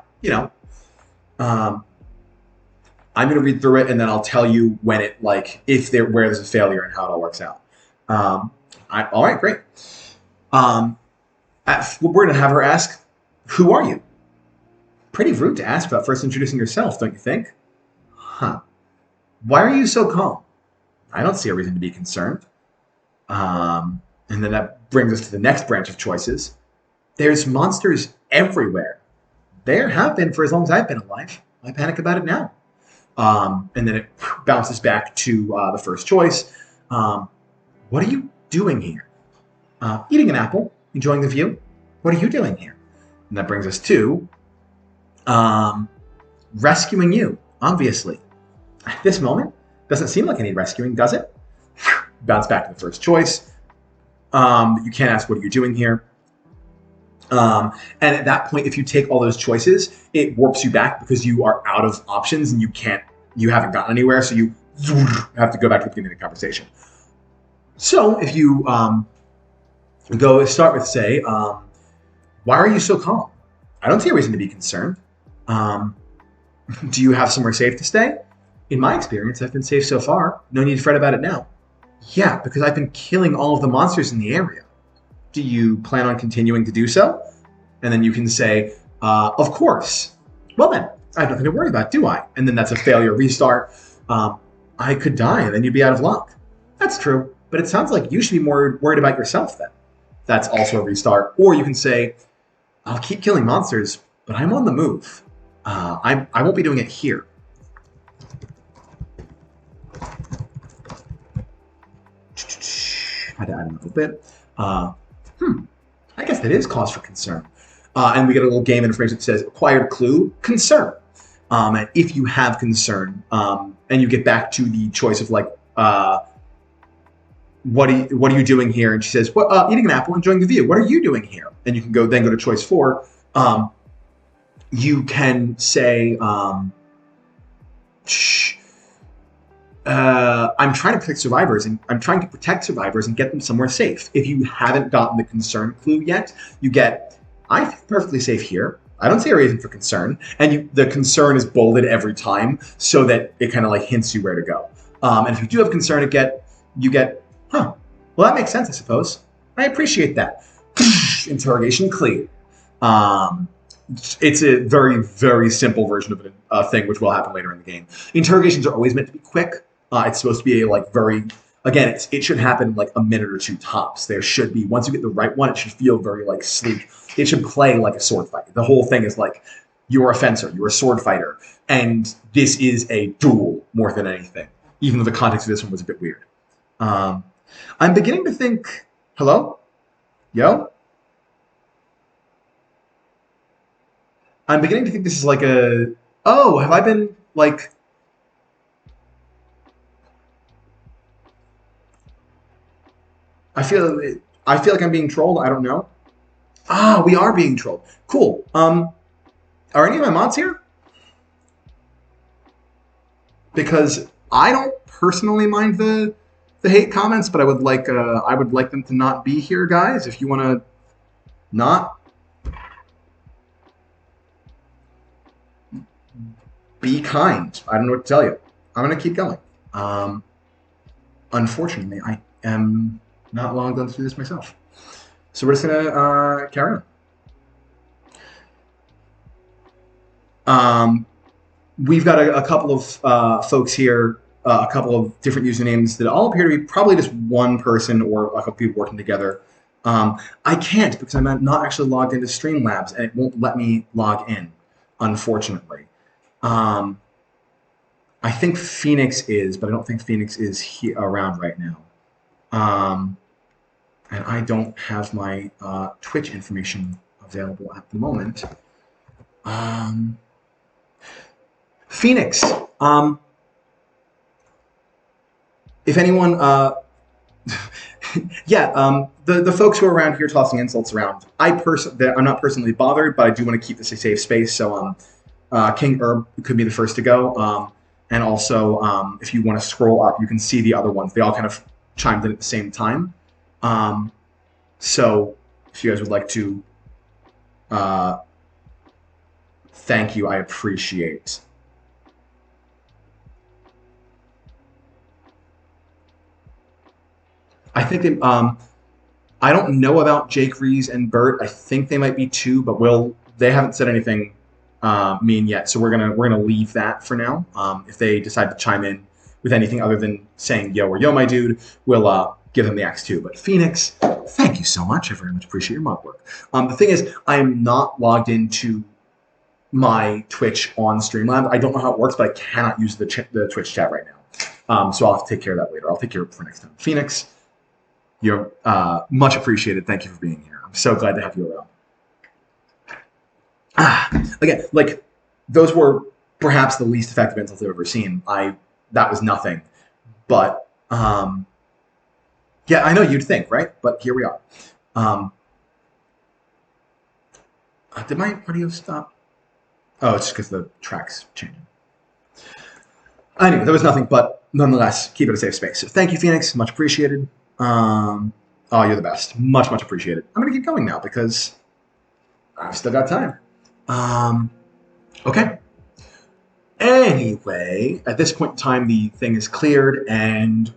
I'm gonna read through it and then I'll tell you when it where there's a failure and how it all works out. All right, great. We're gonna have her ask, "Who are you?" Pretty rude to ask about first introducing yourself, don't you think? Huh. Why are you so calm? I don't see a reason to be concerned. And then that brings us to the next branch of choices. There's monsters everywhere. There have been for as long as I've been alive. I panic about it now. And then it bounces back to the first choice. What are you doing here? Eating an apple, enjoying the view. What are you doing here? And that brings us to rescuing you, obviously. At this moment, doesn't seem like I need rescuing, does it? Bounce back to the first choice. You can't ask, what are you doing here? And at that point, if you take all those choices, it warps you back because you are out of options and you haven't gotten anywhere, so you have to go back to the beginning of the conversation. So if you start with, say, why are you so calm? I don't see a reason to be concerned. Do you have somewhere safe to stay? In my experience, I've been safe so far. No need to fret about it now. Yeah, because I've been killing all of the monsters in the area. Do you plan on continuing to do so? And then you can say, of course. Well then, I have nothing to worry about, do I? And then that's a failure restart. I could die and then you'd be out of luck. That's true, but it sounds like you should be more worried about yourself then. That's also a restart. Or you can say, I'll keep killing monsters, but I'm on the move. I won't be doing it here. Had to add a little bit. I guess that is cause for concern. And we get a little game information that says acquired clue, concern. And if you have concern, and you get back to the choice of like, what are you doing here? And she says, eating an apple, enjoying the view. What are you doing here? And you can go to choice 4. You can say, I'm trying to protect survivors, and I'm trying to protect survivors and get them somewhere safe. If you haven't gotten the concern clue yet, you get, I feel perfectly safe here. I don't see a reason for concern. And the concern is bolded every time so that it kind of like hints you where to go. And if you do have concern, you get, well, that makes sense, I suppose. I appreciate that. Interrogation clear. It's a very, very simple version of a thing, which will happen later in the game. Interrogations are always meant to be quick. It's supposed to be it should happen like a minute or two tops. There should be, once you get the right one, it should feel very like sleek. It should play like a sword fight. The whole thing is like, you're a fencer, you're a sword fighter, and this is a duel more than anything, even though the context of this one was a bit weird. I'm beginning to think, hello? Yo? I'm beginning to think this is like have I been like, I feel like I'm being trolled. I don't know. We are being trolled. Cool. Are any of my mods here? Because I don't personally mind the the hate comments, but I would like them to not be here, guys. If you want to not be kind, I don't know what to tell you. I'm gonna keep going. Unfortunately, I am not logged on to do this myself, so we're just gonna carry on. We've got a couple of folks here, a couple of different usernames that all appear to be probably just one person or a couple people working together. I can't because I'm not actually logged into Streamlabs, and it won't let me log in, unfortunately. I think Phoenix is, but I don't think Phoenix is around right now. And I don't have my Twitch information available at the moment. Phoenix, if anyone, yeah, the folks who are around here tossing insults around, I'm not personally bothered, but I do want to keep this a safe space. So King Herb could be the first to go. And also, if you want to scroll up, you can see the other ones. They all kind of chimed in at the same time. So if you guys would like to thank you, I appreciate. I think they, I don't know about Jake Rees and Bert. I think they might be two, but they haven't said anything mean yet, so we're gonna leave that for now. If they decide to chime in with anything other than saying yo or yo my dude, we'll give them the axe too. But Phoenix, thank you so much. I very much appreciate your mod work. The thing is, I am not logged into my Twitch on Streamlabs. I don't know how it works, but I cannot use the Twitch chat right now. So I'll have to take care of that later. I'll take care of it for next time. Phoenix, you're much appreciated. Thank you for being here. I'm so glad to have you around. Again, like, those were perhaps the least effective insults I've ever seen. That was nothing. But, yeah, I know you'd think, right? But here we are. Did my audio stop? Oh, it's just because the track's changing. Anyway, there was nothing, but nonetheless, keep it a safe space. So thank you, Phoenix. Much appreciated. Oh, you're the best. Much, much appreciated. I'm going to keep going now because I've still got time. Okay. Anyway, at this point in time, the thing is cleared and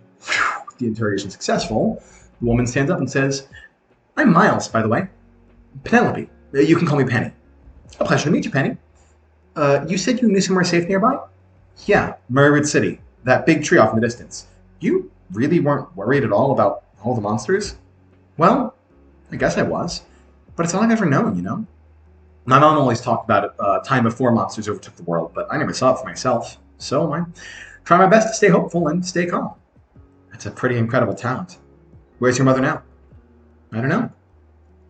the interrogation is successful. The woman stands up and says, I'm Miles, by the way. Penelope. You can call me Penny. A pleasure to meet you, Penny. You said you knew somewhere safe nearby? Yeah, Merryroot City. That big tree off in the distance. You really weren't worried at all about all the monsters? Well, I guess I was. But it's all I've ever known, you know? My mom always talked about it, time before monsters overtook the world, but I never saw it for myself. So I try my best to stay hopeful and stay calm. That's a pretty incredible talent. Where's your mother now? I don't know.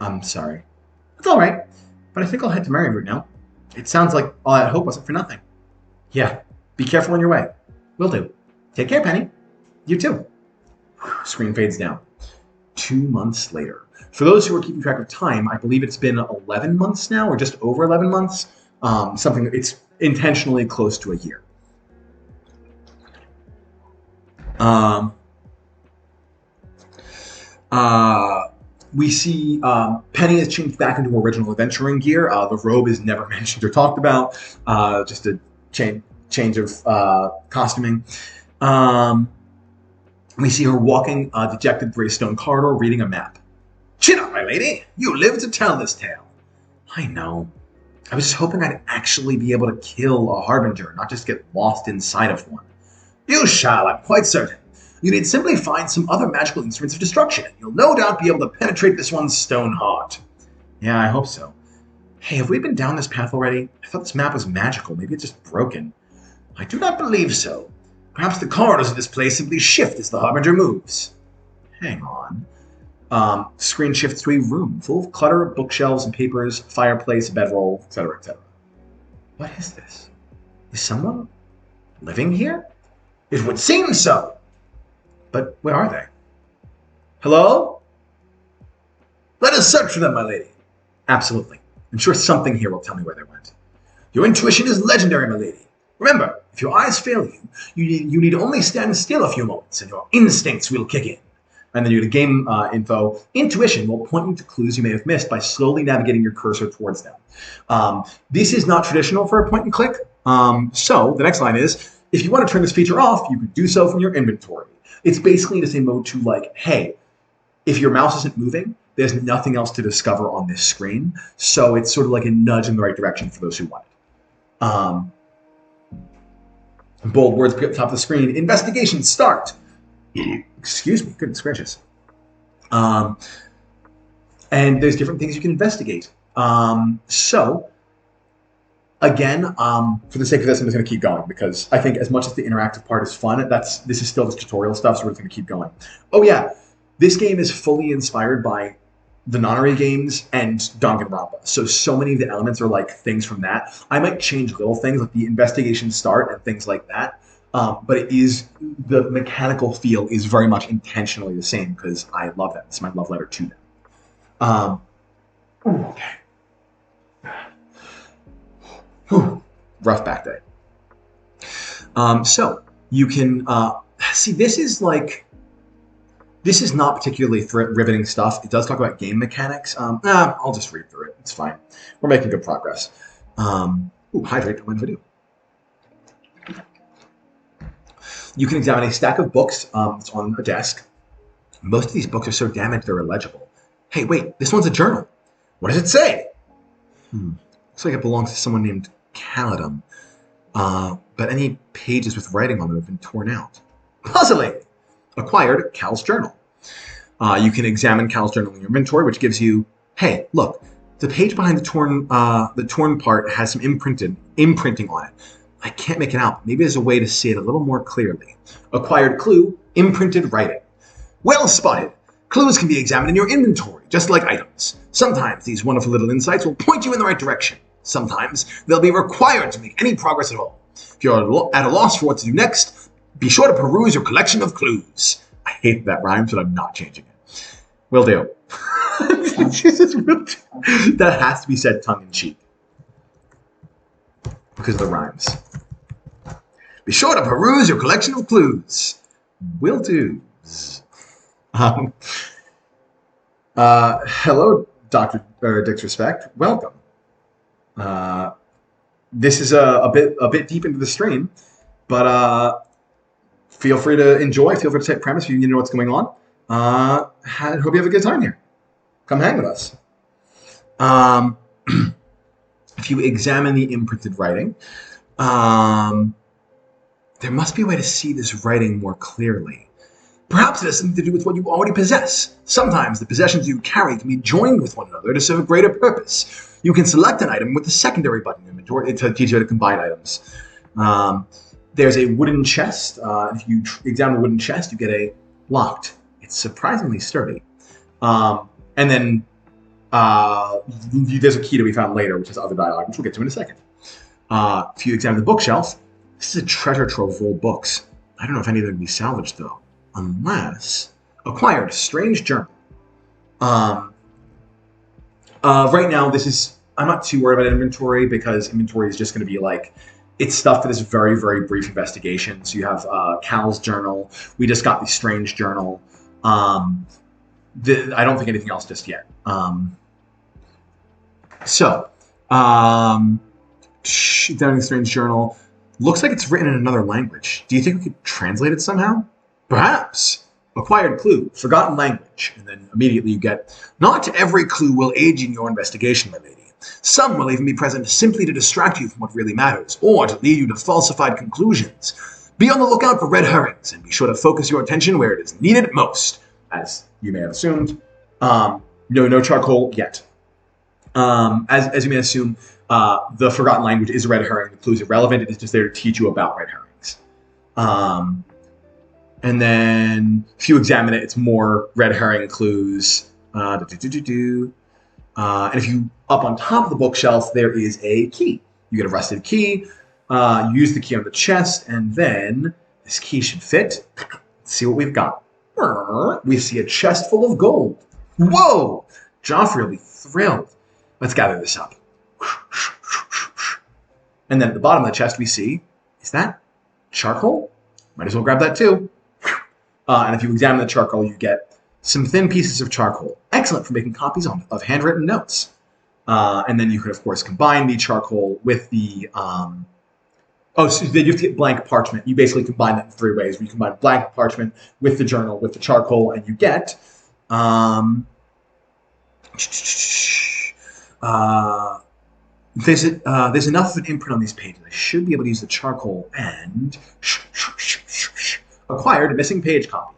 I'm sorry. It's all right, but I think I'll head to Merryroot now. It sounds like all that hope wasn't for nothing. Yeah, be careful on your way. Will do. Take care, Penny. You too. Screen fades down. 2 months later. For those who are keeping track of time, I believe it's been 11 months now, or just over 11 months. It's intentionally close to a year. We see Penny has changed back into her original adventuring gear. The robe is never mentioned or talked about. Just a change of costuming. We see her walking a dejected through a stone corridor, reading a map. Chin up, my lady. You live to tell this tale. I know. I was just hoping I'd actually be able to kill a harbinger, not just get lost inside of one. You shall, I'm quite certain. You need simply find some other magical instruments of destruction, and you'll no doubt be able to penetrate this one's stone heart. Yeah, I hope so. Hey, have we been down this path already? I thought this map was magical. Maybe it's just broken. I do not believe so. Perhaps the corridors of this place simply shift as the harbinger moves. Hang on. Screen shifts to a room full of clutter, bookshelves and papers, fireplace, bedroll, etc., etc. What is this? Is someone living here? It would seem so. But where are they? Hello? Let us search for them, my lady. Absolutely. I'm sure something here will tell me where they went. Your intuition is legendary, my lady. Remember, If your eyes fail you, you need only stand still a few moments, and your instincts will kick in. And then you get game info. Intuition will point you to clues you may have missed by slowly navigating your cursor towards them. This is not traditional for a point and click. So the next line is, if you want to turn this feature off, you could do so from your inventory. It's basically just a mode to like, hey, if your mouse isn't moving, there's nothing else to discover on this screen. So it's sort of like a nudge in the right direction for those who want it. Bold words at the top of the screen. Investigation start. Excuse me, goodness gracious. And there's different things you can investigate. So, again, for the sake of this, I'm just going to keep going because I think as much as the interactive part is fun, this is still just tutorial stuff, so we're just going to keep going. Oh yeah, this game is fully inspired by the Nonary games and Danganronpa. So many of the elements are like things from that. I might change little things like the investigation start and things like that. But it is, the mechanical feel is very much intentionally the same because I love that. It's my love letter to them. Okay. Whew, rough back day. So you can see this is not particularly riveting stuff. It does talk about game mechanics. I'll just read through it. It's fine. We're making good progress. Hydrate. Don't mind if I do. You can examine a stack of books that's on a desk. Most of these books are so damaged they're illegible. Hey, wait, this one's a journal. What does it say? Looks like it belongs to someone named Calidum. But any pages with writing on them have been torn out. Puzzling! Acquired Cal's journal. You can examine Cal's journal in your inventory, which gives you, hey, look, the page behind the torn part has some imprinting on it. I can't make it out. Maybe there's a way to see it a little more clearly. Acquired clue, imprinted writing. Well spotted. Clues can be examined in your inventory, just like items. Sometimes these wonderful little insights will point you in the right direction. Sometimes they'll be required to make any progress at all. If you're at a loss for what to do next, be sure to peruse your collection of clues. I hate that rhyme, but I'm not changing it. Will do. That has to be said tongue-in-cheek. Because of the rhymes. Be sure to peruse your collection of clues. Will do. Hello, Dr. Dick's Respect. Welcome. This is a bit deep into the stream, but feel free to enjoy. Feel free to take premise if you need to know what's going on. Hope you have a good time here. Come hang with us. If you examine the imprinted writing, there must be a way to see this writing more clearly. Perhaps it has something to do with what you already possess. Sometimes the possessions you carry can be joined with one another to serve a greater purpose. You can select an item with the secondary button in inventory to teach you how to combine items. There's a wooden chest. If you examine the wooden chest, you get a locked. It's surprisingly sturdy. And then there's a key to be found later, which is other dialogue, which we'll get to in a second. If you examine the bookshelf, this is a treasure trove of old books. I don't know if any of them can be salvaged, though. Unless... Acquired Strange Journal. Right now, I'm not too worried about inventory, because inventory is just going to be like... It's stuff that is very, very brief investigation. So you have Cal's journal. We just got the Strange Journal. I don't think anything else just yet. Down in the Strange Journal, looks like it's written in another language. Do you think we could translate it somehow? Perhaps. Acquired clue, forgotten language. And then immediately you get, not every clue will aid in your investigation, my lady. Some will even be present simply to distract you from what really matters, or to lead you to falsified conclusions. Be on the lookout for red herrings, and be sure to focus your attention where it is needed most. As you may have assumed, no charcoal yet. As you may assume, the forgotten language is a red herring. The clue is irrelevant. It is just there to teach you about red herrings. And then if you examine it, it's more red herring clues. And if you, up on top of the bookshelf, there is a key. You get a rusted key. You use the key on the chest, and then this key should fit. Let's see what we've got. We see a chest full of gold. Whoa! Joffrey will be thrilled. Let's gather this up. And then at the bottom of the chest we see, is that Charcoal? Might as well grab that too. And if you examine the charcoal, you get some thin pieces of charcoal. Excellent for making copies of handwritten notes. And then you could, of course, combine the charcoal with the... so then you have to get blank parchment. You basically combine that in 3 ways. You combine blank parchment with the journal, with the charcoal, and you get... there's enough of an imprint on these pages. I should be able to use the charcoal and acquired a missing page copy.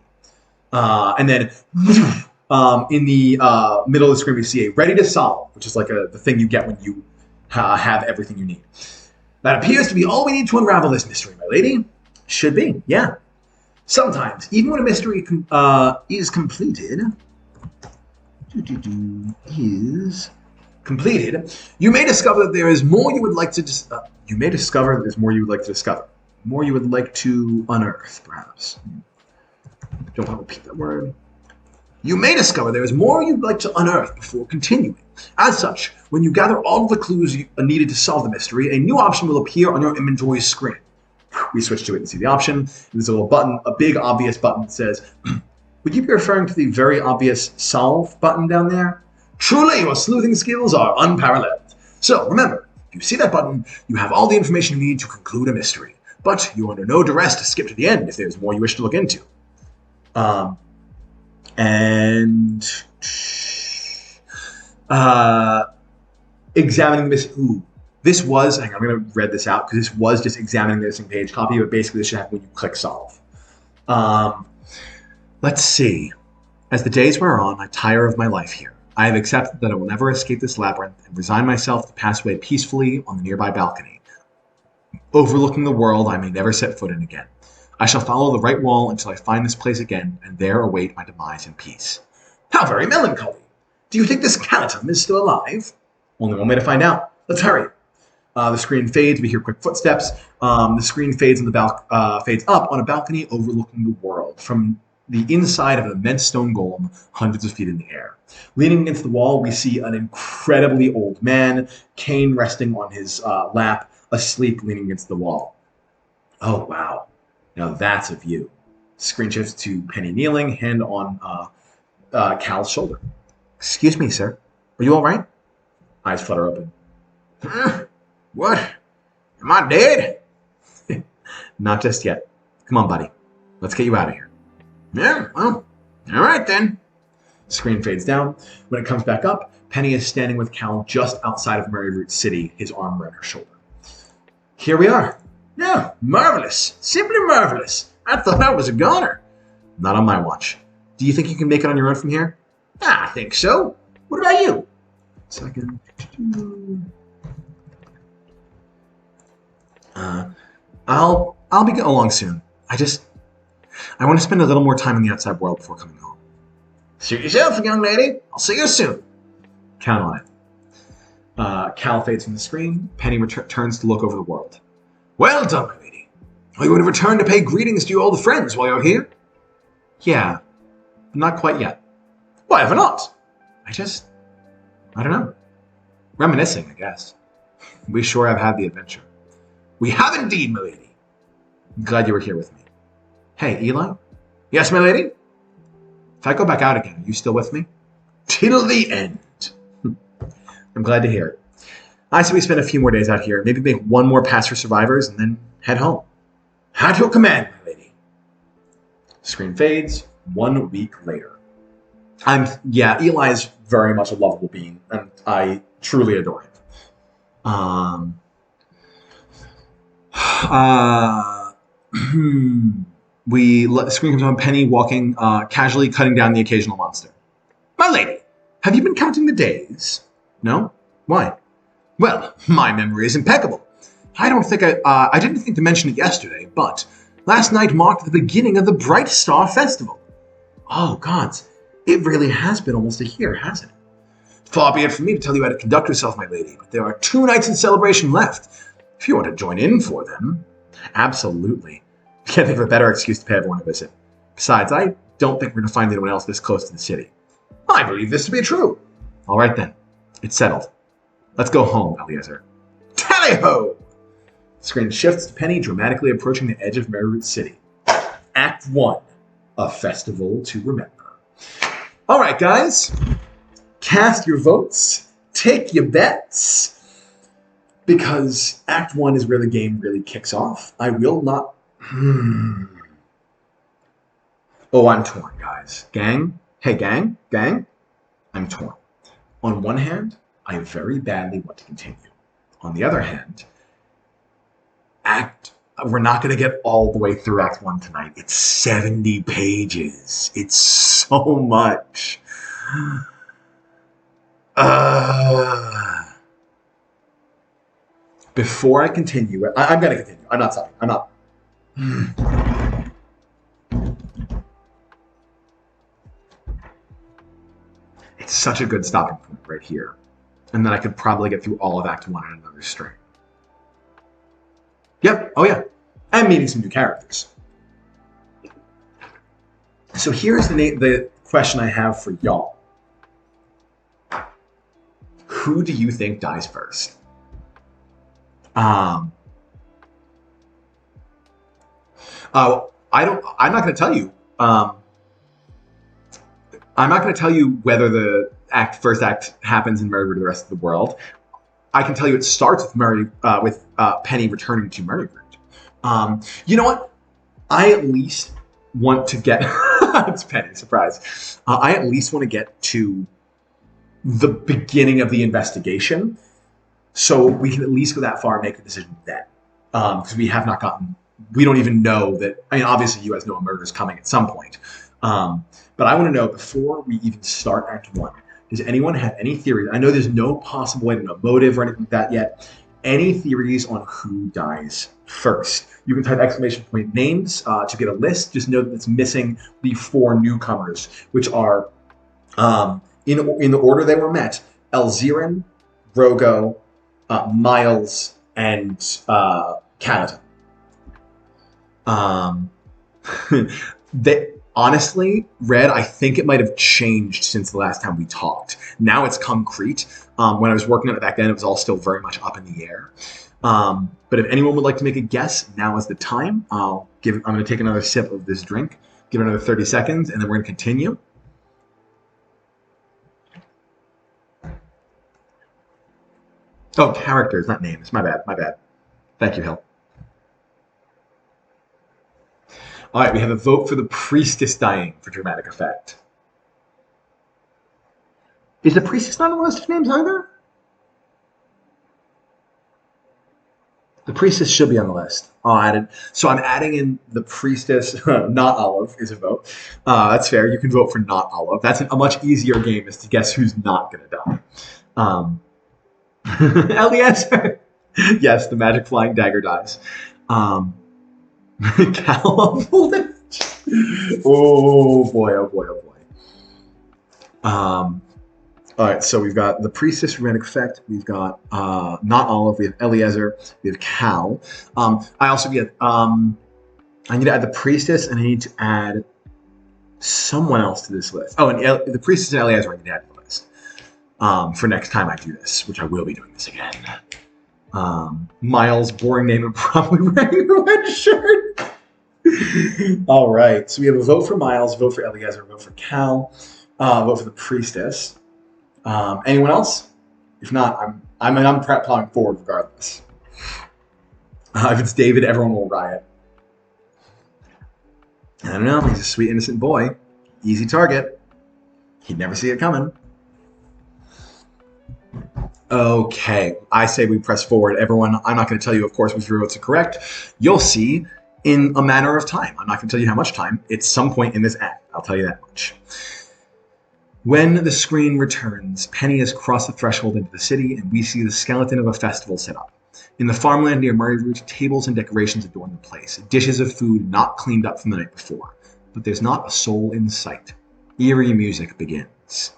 And then in the middle of the screen, we see a ready to solve, which is like the thing you get when you have everything you need. That appears to be all we need to unravel this mystery, my lady. Should be, yeah. Sometimes, even when a mystery is completed, you may discover that there is more you would like to discover. More you would like to unearth, perhaps. Don't want to repeat that word. You may discover there is more you'd like to unearth before continuing. As such, when you gather all of the clues needed to solve the mystery, a new option will appear on your inventory screen. We switch to it and see the option. There's a little button, a big obvious button that says, would you be referring to the very obvious solve button down there? Truly, your sleuthing skills are unparalleled. So remember, if you see that button, you have all the information you need to conclude a mystery. But you're under no duress to skip to the end if there's more you wish to look into. Examining this. This was, I'm going to read this out because this was just examining the missing page copy, but basically this should happen when you click solve. Let's see. As the days wear on, I tire of my life here. I have accepted that I will never escape this labyrinth and resign myself to pass away peacefully on the nearby balcony. Overlooking the world I may never set foot in again. I shall follow the right wall until I find this place again, and there await my demise in peace. How very melancholy. Do you think this Calatum is still alive? Only one way to find out. Let's hurry. The screen fades. We hear quick footsteps. The screen fades fades up on a balcony overlooking the world from the inside of an immense stone golem hundreds of feet in the air. Leaning against the wall, we see an incredibly old man, cane resting on his lap, asleep leaning against the wall. Oh, wow. Now that's a view. Screen shifts to Penny kneeling, hand on Cal's shoulder. Excuse me, sir. Are you all right? Eyes flutter open. What? Am I dead? Not just yet. Come on, buddy. Let's get you out of here. Yeah, well, all right then. Screen fades down. When it comes back up, Penny is standing with Cal just outside of Merryroot City, his arm around her shoulder. Here we are. Yeah, marvelous. Simply marvelous. I thought I was a goner. Not on my watch. Do you think you can make it on your own from here? I think so. What about you? Second. I'll be getting along soon. I want to spend a little more time in the outside world before coming home. Suit yourself, young lady. I'll see you soon. Count on it. Cal fades from the screen. Penny turns to look over the world. Well done, my lady. Are you going to return to pay greetings to your old friends while you're here? Yeah, but not quite yet. Why ever not? I don't know. Reminiscing, I guess. We sure have had the adventure. We have indeed, my lady. I'm glad you were here with me. Hey, Eli? Yes, my lady? If I go back out again, are you still with me? Till the end. I'm glad to hear it. I say we spend a few more days out here, maybe make one more pass for survivors, and then head home. At your command, my lady. Screen fades. 1 week later. Eli is very much a lovable being, and I truly adore him. The screen comes on Penny walking, casually cutting down the occasional monster. My lady, have you been counting the days? No? Why? Well, my memory is impeccable. I didn't think to mention it yesterday, but last night marked the beginning of the Bright Star Festival. Oh, gods, it really has been almost a year, hasn't it? Far be it from me to tell you how to conduct yourself, my lady, but there are 2 nights in celebration left. If you want to join in for them. Absolutely. Can't think of a better excuse to pay everyone a visit. Besides, I don't think we're going to find anyone else this close to the city. I believe this to be true. All right then. It's settled. Let's go home, Eliezer. Tally-ho! Screen shifts to Penny dramatically approaching the edge of Merryroot City. Act 1, a festival to remember. All right, guys. Cast your votes. Take your bets. Because Act 1 is where the game really kicks off. I will not... Oh, I'm torn, guys. Gang? Hey, gang? Gang? I'm torn. On one hand, I very badly want to continue. On the other hand, we're not going to get all the way through Act 1 tonight. It's 70 pages. It's so much. Before I continue, I'm going to continue. I'm not stopping. I'm not. It's such a good stopping point right here. And then I could probably get through all of Act 1 in another string. Yep. Oh, yeah. And meeting some new characters. So here's the question I have for y'all. Who do you think dies first? I'm not going to tell you. I'm not going to tell you whether the first act happens in Merryroot or the rest of the world. I can tell you it starts with Penny returning to Merryroot. You know what? I at least want to get... It's Penny, surprise. I at least want to get to the beginning of the investigation, so we can at least go that far and make a decision then. Because we have not gotten... We don't even know that... I mean, obviously you guys know a murder is coming at some point. But I want to know, before we even start Act 1, does anyone have any theories? I know there's no possible way to know motive or anything like that yet. Any theories on who dies first? You can type ! names to get a list. Just know that it's missing the 4 newcomers, which are, in the order they were met, Elzirin, Rogo, Miles, and Calatin. Honestly, Red, I think it might have changed since the last time we talked. Now it's concrete. When I was working on it back then, it was all still very much up in the air. But if anyone would like to make a guess, now is the time. I'm going to take another sip of this drink, give it another 30 seconds, and then we're going to continue. Oh, characters, not names. My bad. Thank you, Hill. All right, we have a vote for the priestess dying for dramatic effect. Is the priestess not on the list of names either? The priestess should be on the list. I'll add it. So I'm adding in the priestess, not Olive, is a vote. That's fair. You can vote for not Olive. That's a much easier game, is to guess who's not going to die. Eliezer. Yes, the magic flying dagger dies. Cal Oh boy. All right, so we've got the priestess dramatic effect. We've got not Olive. We have Eliezer. We have Cal. I also get. I need to add the priestess, and I need to add someone else to this list. Oh, and the priestess and Eliezer I need to add to the list for next time I do this, which I will be doing this again. Miles, boring name, and probably wearing a red shirt. All right, so we have a vote for Miles, vote for Eliezer, vote for Cal, vote for the priestess. Anyone else? If not, I'm plowing forward regardless. If it's David, everyone will riot. I don't know. He's a sweet, innocent boy. Easy target. He'd never see it coming. Okay, I say we press forward. Everyone, I'm not going to tell you, of course, which votes are correct. You'll see in a matter of time. I'm not going to tell you how much time. It's some point in this act. I'll tell you that much. When the screen returns, Penny has crossed the threshold into the city, and we see the skeleton of a festival set up. In the farmland near Merryroot, tables and decorations adorn the place, dishes of food not cleaned up from the night before. But there's not a soul in sight. Eerie music begins.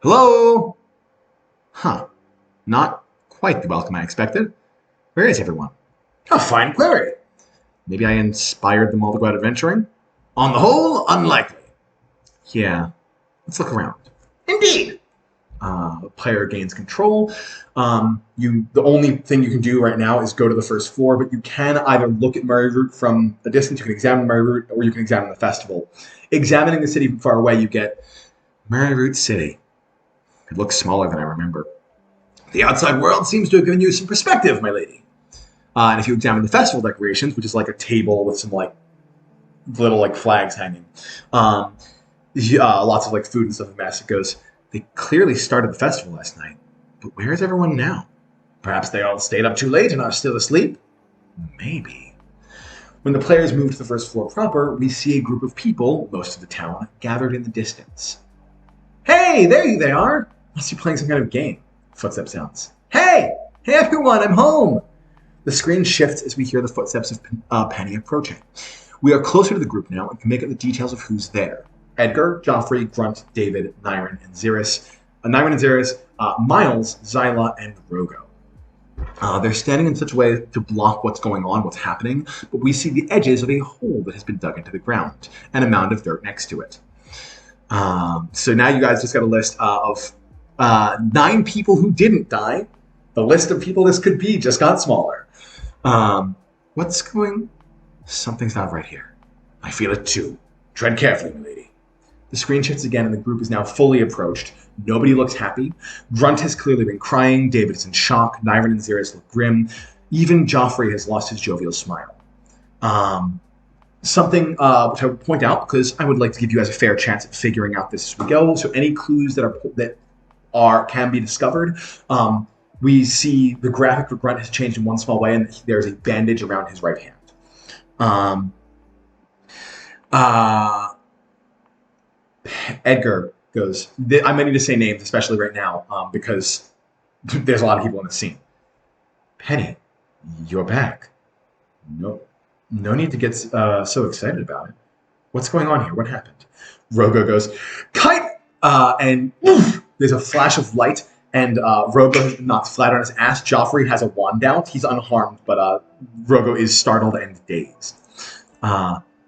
Hello? Huh. Not quite the welcome I expected. Where is everyone? A fine query. Maybe I inspired them all to go out adventuring? On the whole, unlikely. Yeah. Let's look around. Indeed. player gains control. The only thing you can do right now is go to the first floor, but you can either look at Merryroot from a distance, you can examine Merryroot, or you can examine the festival. Examining the city from far away, you get Merryroot City. It looks smaller than I remember. The outside world seems to have given you some perspective, my lady. And if you examine the festival decorations, which is like a table with some little flags hanging, lots of food and stuff in mass, it goes, they clearly started the festival last night, but where is everyone now? Perhaps they all stayed up too late and are still asleep? Maybe. When the players move to the first floor proper, we see a group of people, most of the town, gathered in the distance. Hey, there they are! Must be playing some kind of game. Footstep sounds. Hey! Hey everyone, I'm home! The screen shifts as we hear the footsteps of Penny approaching. We are closer to the group now and can make out the details of who's there. Edgar, Joffrey, Grunt, David, Nyron, and Xeris. Miles, Zyla, and Rogo. They're standing in such a way to block what's going on, what's happening, but we see the edges of a hole that has been dug into the ground and a mound of dirt next to it. So now you guys just got a list of 9 people who didn't die. The list of people this could be just got smaller. Something's not right here. I feel it too. Tread carefully, my lady. The screen shifts again and the group is now fully approached. Nobody looks happy. Grunt has clearly been crying. David is in shock. Nyron and Xeris look grim. Even Joffrey has lost his jovial smile. Something which I would point out, because I would like to give you guys a fair chance at figuring out this as we go. So any clues that can be discovered. We see the graphic for Grunt has changed in one small way, and there's a bandage around his right hand. Edgar goes, I might need to say names, especially right now, because there's a lot of people in the scene. Penny, you're back. No need to get so excited about it. What's going on here? What happened? Rogo goes, Kite! And there's a flash of light, and Rogo knocks flat on his ass. Joffrey has a wand out. He's unharmed, but Rogo is startled and dazed.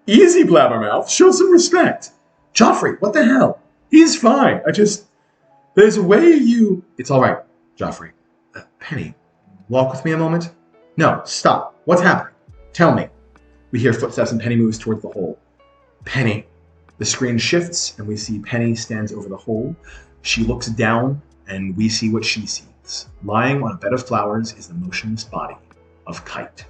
Easy, Blabbermouth. Show some respect. Joffrey, what the hell? He's fine. There's a way you... It's all right, Joffrey. Penny, walk with me a moment. No, stop. What's happening? Tell me. We hear footsteps and Penny moves towards the hole. Penny. The screen shifts and we see Penny stands over the hole. She looks down and we see what she sees. Lying on a bed of flowers is the motionless body of Kite.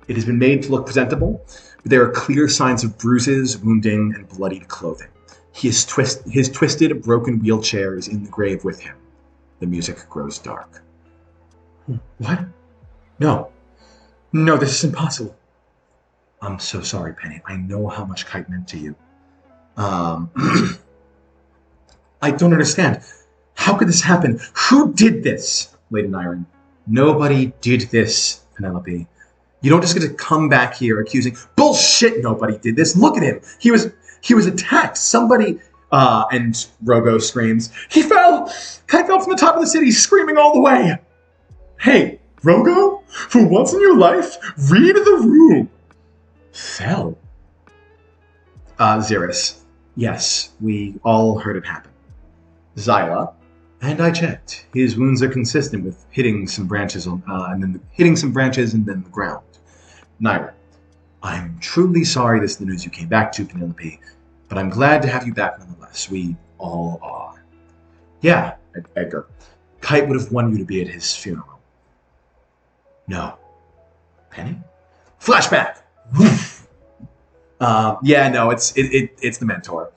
It has been made to look presentable, but there are clear signs of bruises, wounding, and bloodied clothing. His twisted, broken wheelchair is in the grave with him. The music grows dark. What? No, this is impossible. I'm so sorry, Penny. I know how much Kite meant to you. I don't understand. How could this happen? Who did this? Lady Nyron. Nobody did this, Penelope. You don't just get to come back here accusing... Bullshit, nobody did this. Look at him. He was attacked. Somebody... and Rogo screams, He fell! Kite fell from the top of the city, screaming all the way. Hey, Rogo? For once in your life, read the room. Fell? Xeris. Yes, we all heard it happen. Zyla. And I checked. His wounds are consistent with hitting some branches and then the ground. Nyron. I'm truly sorry this is the news you came back to, Penelope, but I'm glad to have you back nonetheless. We all are. Yeah, Edgar. Kite would have wanted you to be at his funeral. No. Penny? Flashback! Woof! It's the mentor.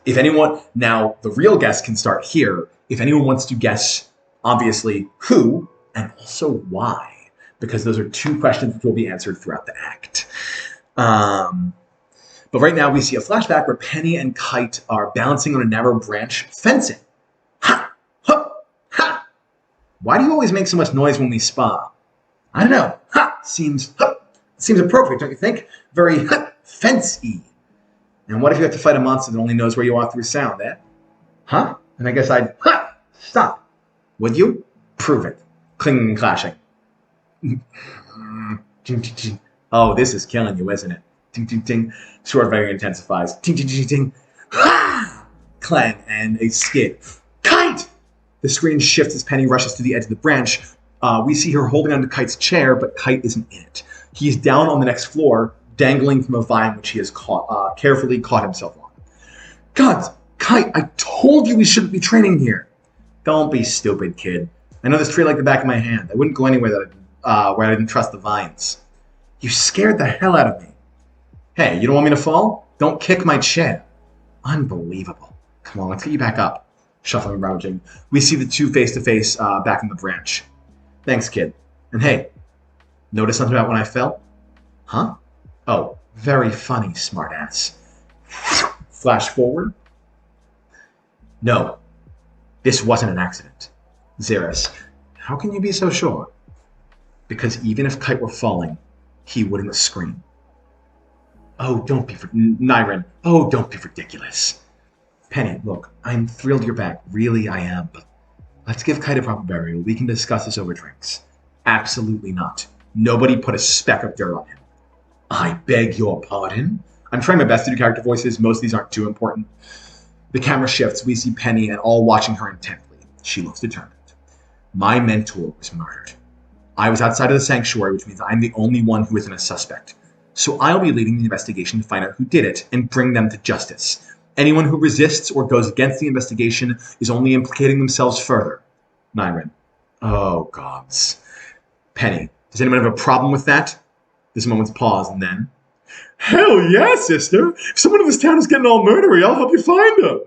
If anyone, now the real guess can start here. If anyone wants to guess, obviously, who and also why, because those are 2 questions which will be answered throughout the act. But right now we see a flashback where Penny and Kite are balancing on a narrow branch, fencing. Ha! Ha! Ha! Why do you always make so much noise when we spa? I don't know. Ha! Seems appropriate, don't you think? Very fence-y. And what if you have to fight a monster that only knows where you are through sound, eh? Huh? And I guess I'd... Stop. Would you? Prove it. Clinging and clashing. Oh, this is killing you, isn't it? Ting, ting, ting. Sword fighting intensifies. Ting, ting, ting, ting. clang, and a skid. Kite! The screen shifts as Penny rushes to the edge of the branch. We see her holding onto Kite's chair, but Kite isn't in it. He's down on the next floor, dangling from a vine which he has carefully caught himself on. God, Kite, I told you we shouldn't be training here. Don't be stupid, kid. I know this tree like the back of my hand. I wouldn't go anywhere where I didn't trust the vines. You scared the hell out of me. Hey, you don't want me to fall? Don't kick my chair. Unbelievable. Come on, let's get you back up. Shuffling and rummaging. We see the two face-to-face back in the branch. Thanks, kid. And hey, notice something about when I fell? Huh? Oh, very funny, smartass. Flash forward. No, this wasn't an accident. Xeris, how can you be so sure? Because even if Kite were falling, he wouldn't scream. Oh, don't be... Nyrin, oh, don't be ridiculous. Penny, look, I'm thrilled you're back. Really, I am. But let's give Kite a proper burial. We can discuss this over drinks. Absolutely not. Nobody put a speck of dirt on him. I beg your pardon? I'm trying my best to do character voices. Most of these aren't too important. The camera shifts. We see Penny and all watching her intently. She looks determined. My mentor was murdered. I was outside of the sanctuary, which means I'm the only one who isn't a suspect. So I'll be leading the investigation to find out who did it and bring them to justice. Anyone who resists or goes against the investigation is only implicating themselves further. Nyrin. Oh, gods. Penny. Does anyone have a problem with that? There's a moment's pause, and then... Hell yeah, sister! If someone in this town is getting all murdery, I'll help you find them!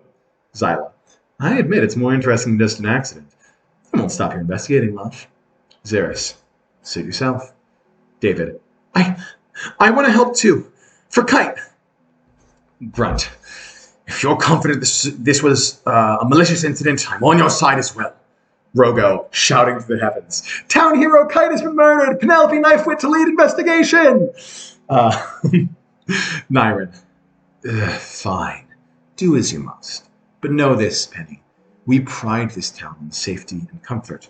Zyla. I admit it's more interesting than just an accident. I won't stop your investigating, love. Xeris. Suit yourself. David. I want to help too. For Kite. Grunt. If you're confident this was a malicious incident, I'm on your side as well. Rogo, shouting to the heavens. Town hero Kite has been murdered! Penelope Knifewit to lead investigation! Nyrin. Fine. Do as you must. But know this, Penny. We pride this town on safety and comfort.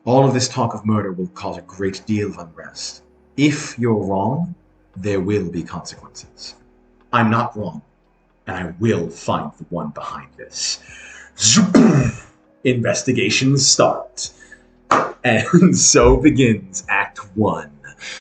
All of this talk of murder will cause a great deal of unrest. If you're wrong, there will be consequences. I'm not wrong, and I will find the one behind this. Investigations start. And so begins Act 1.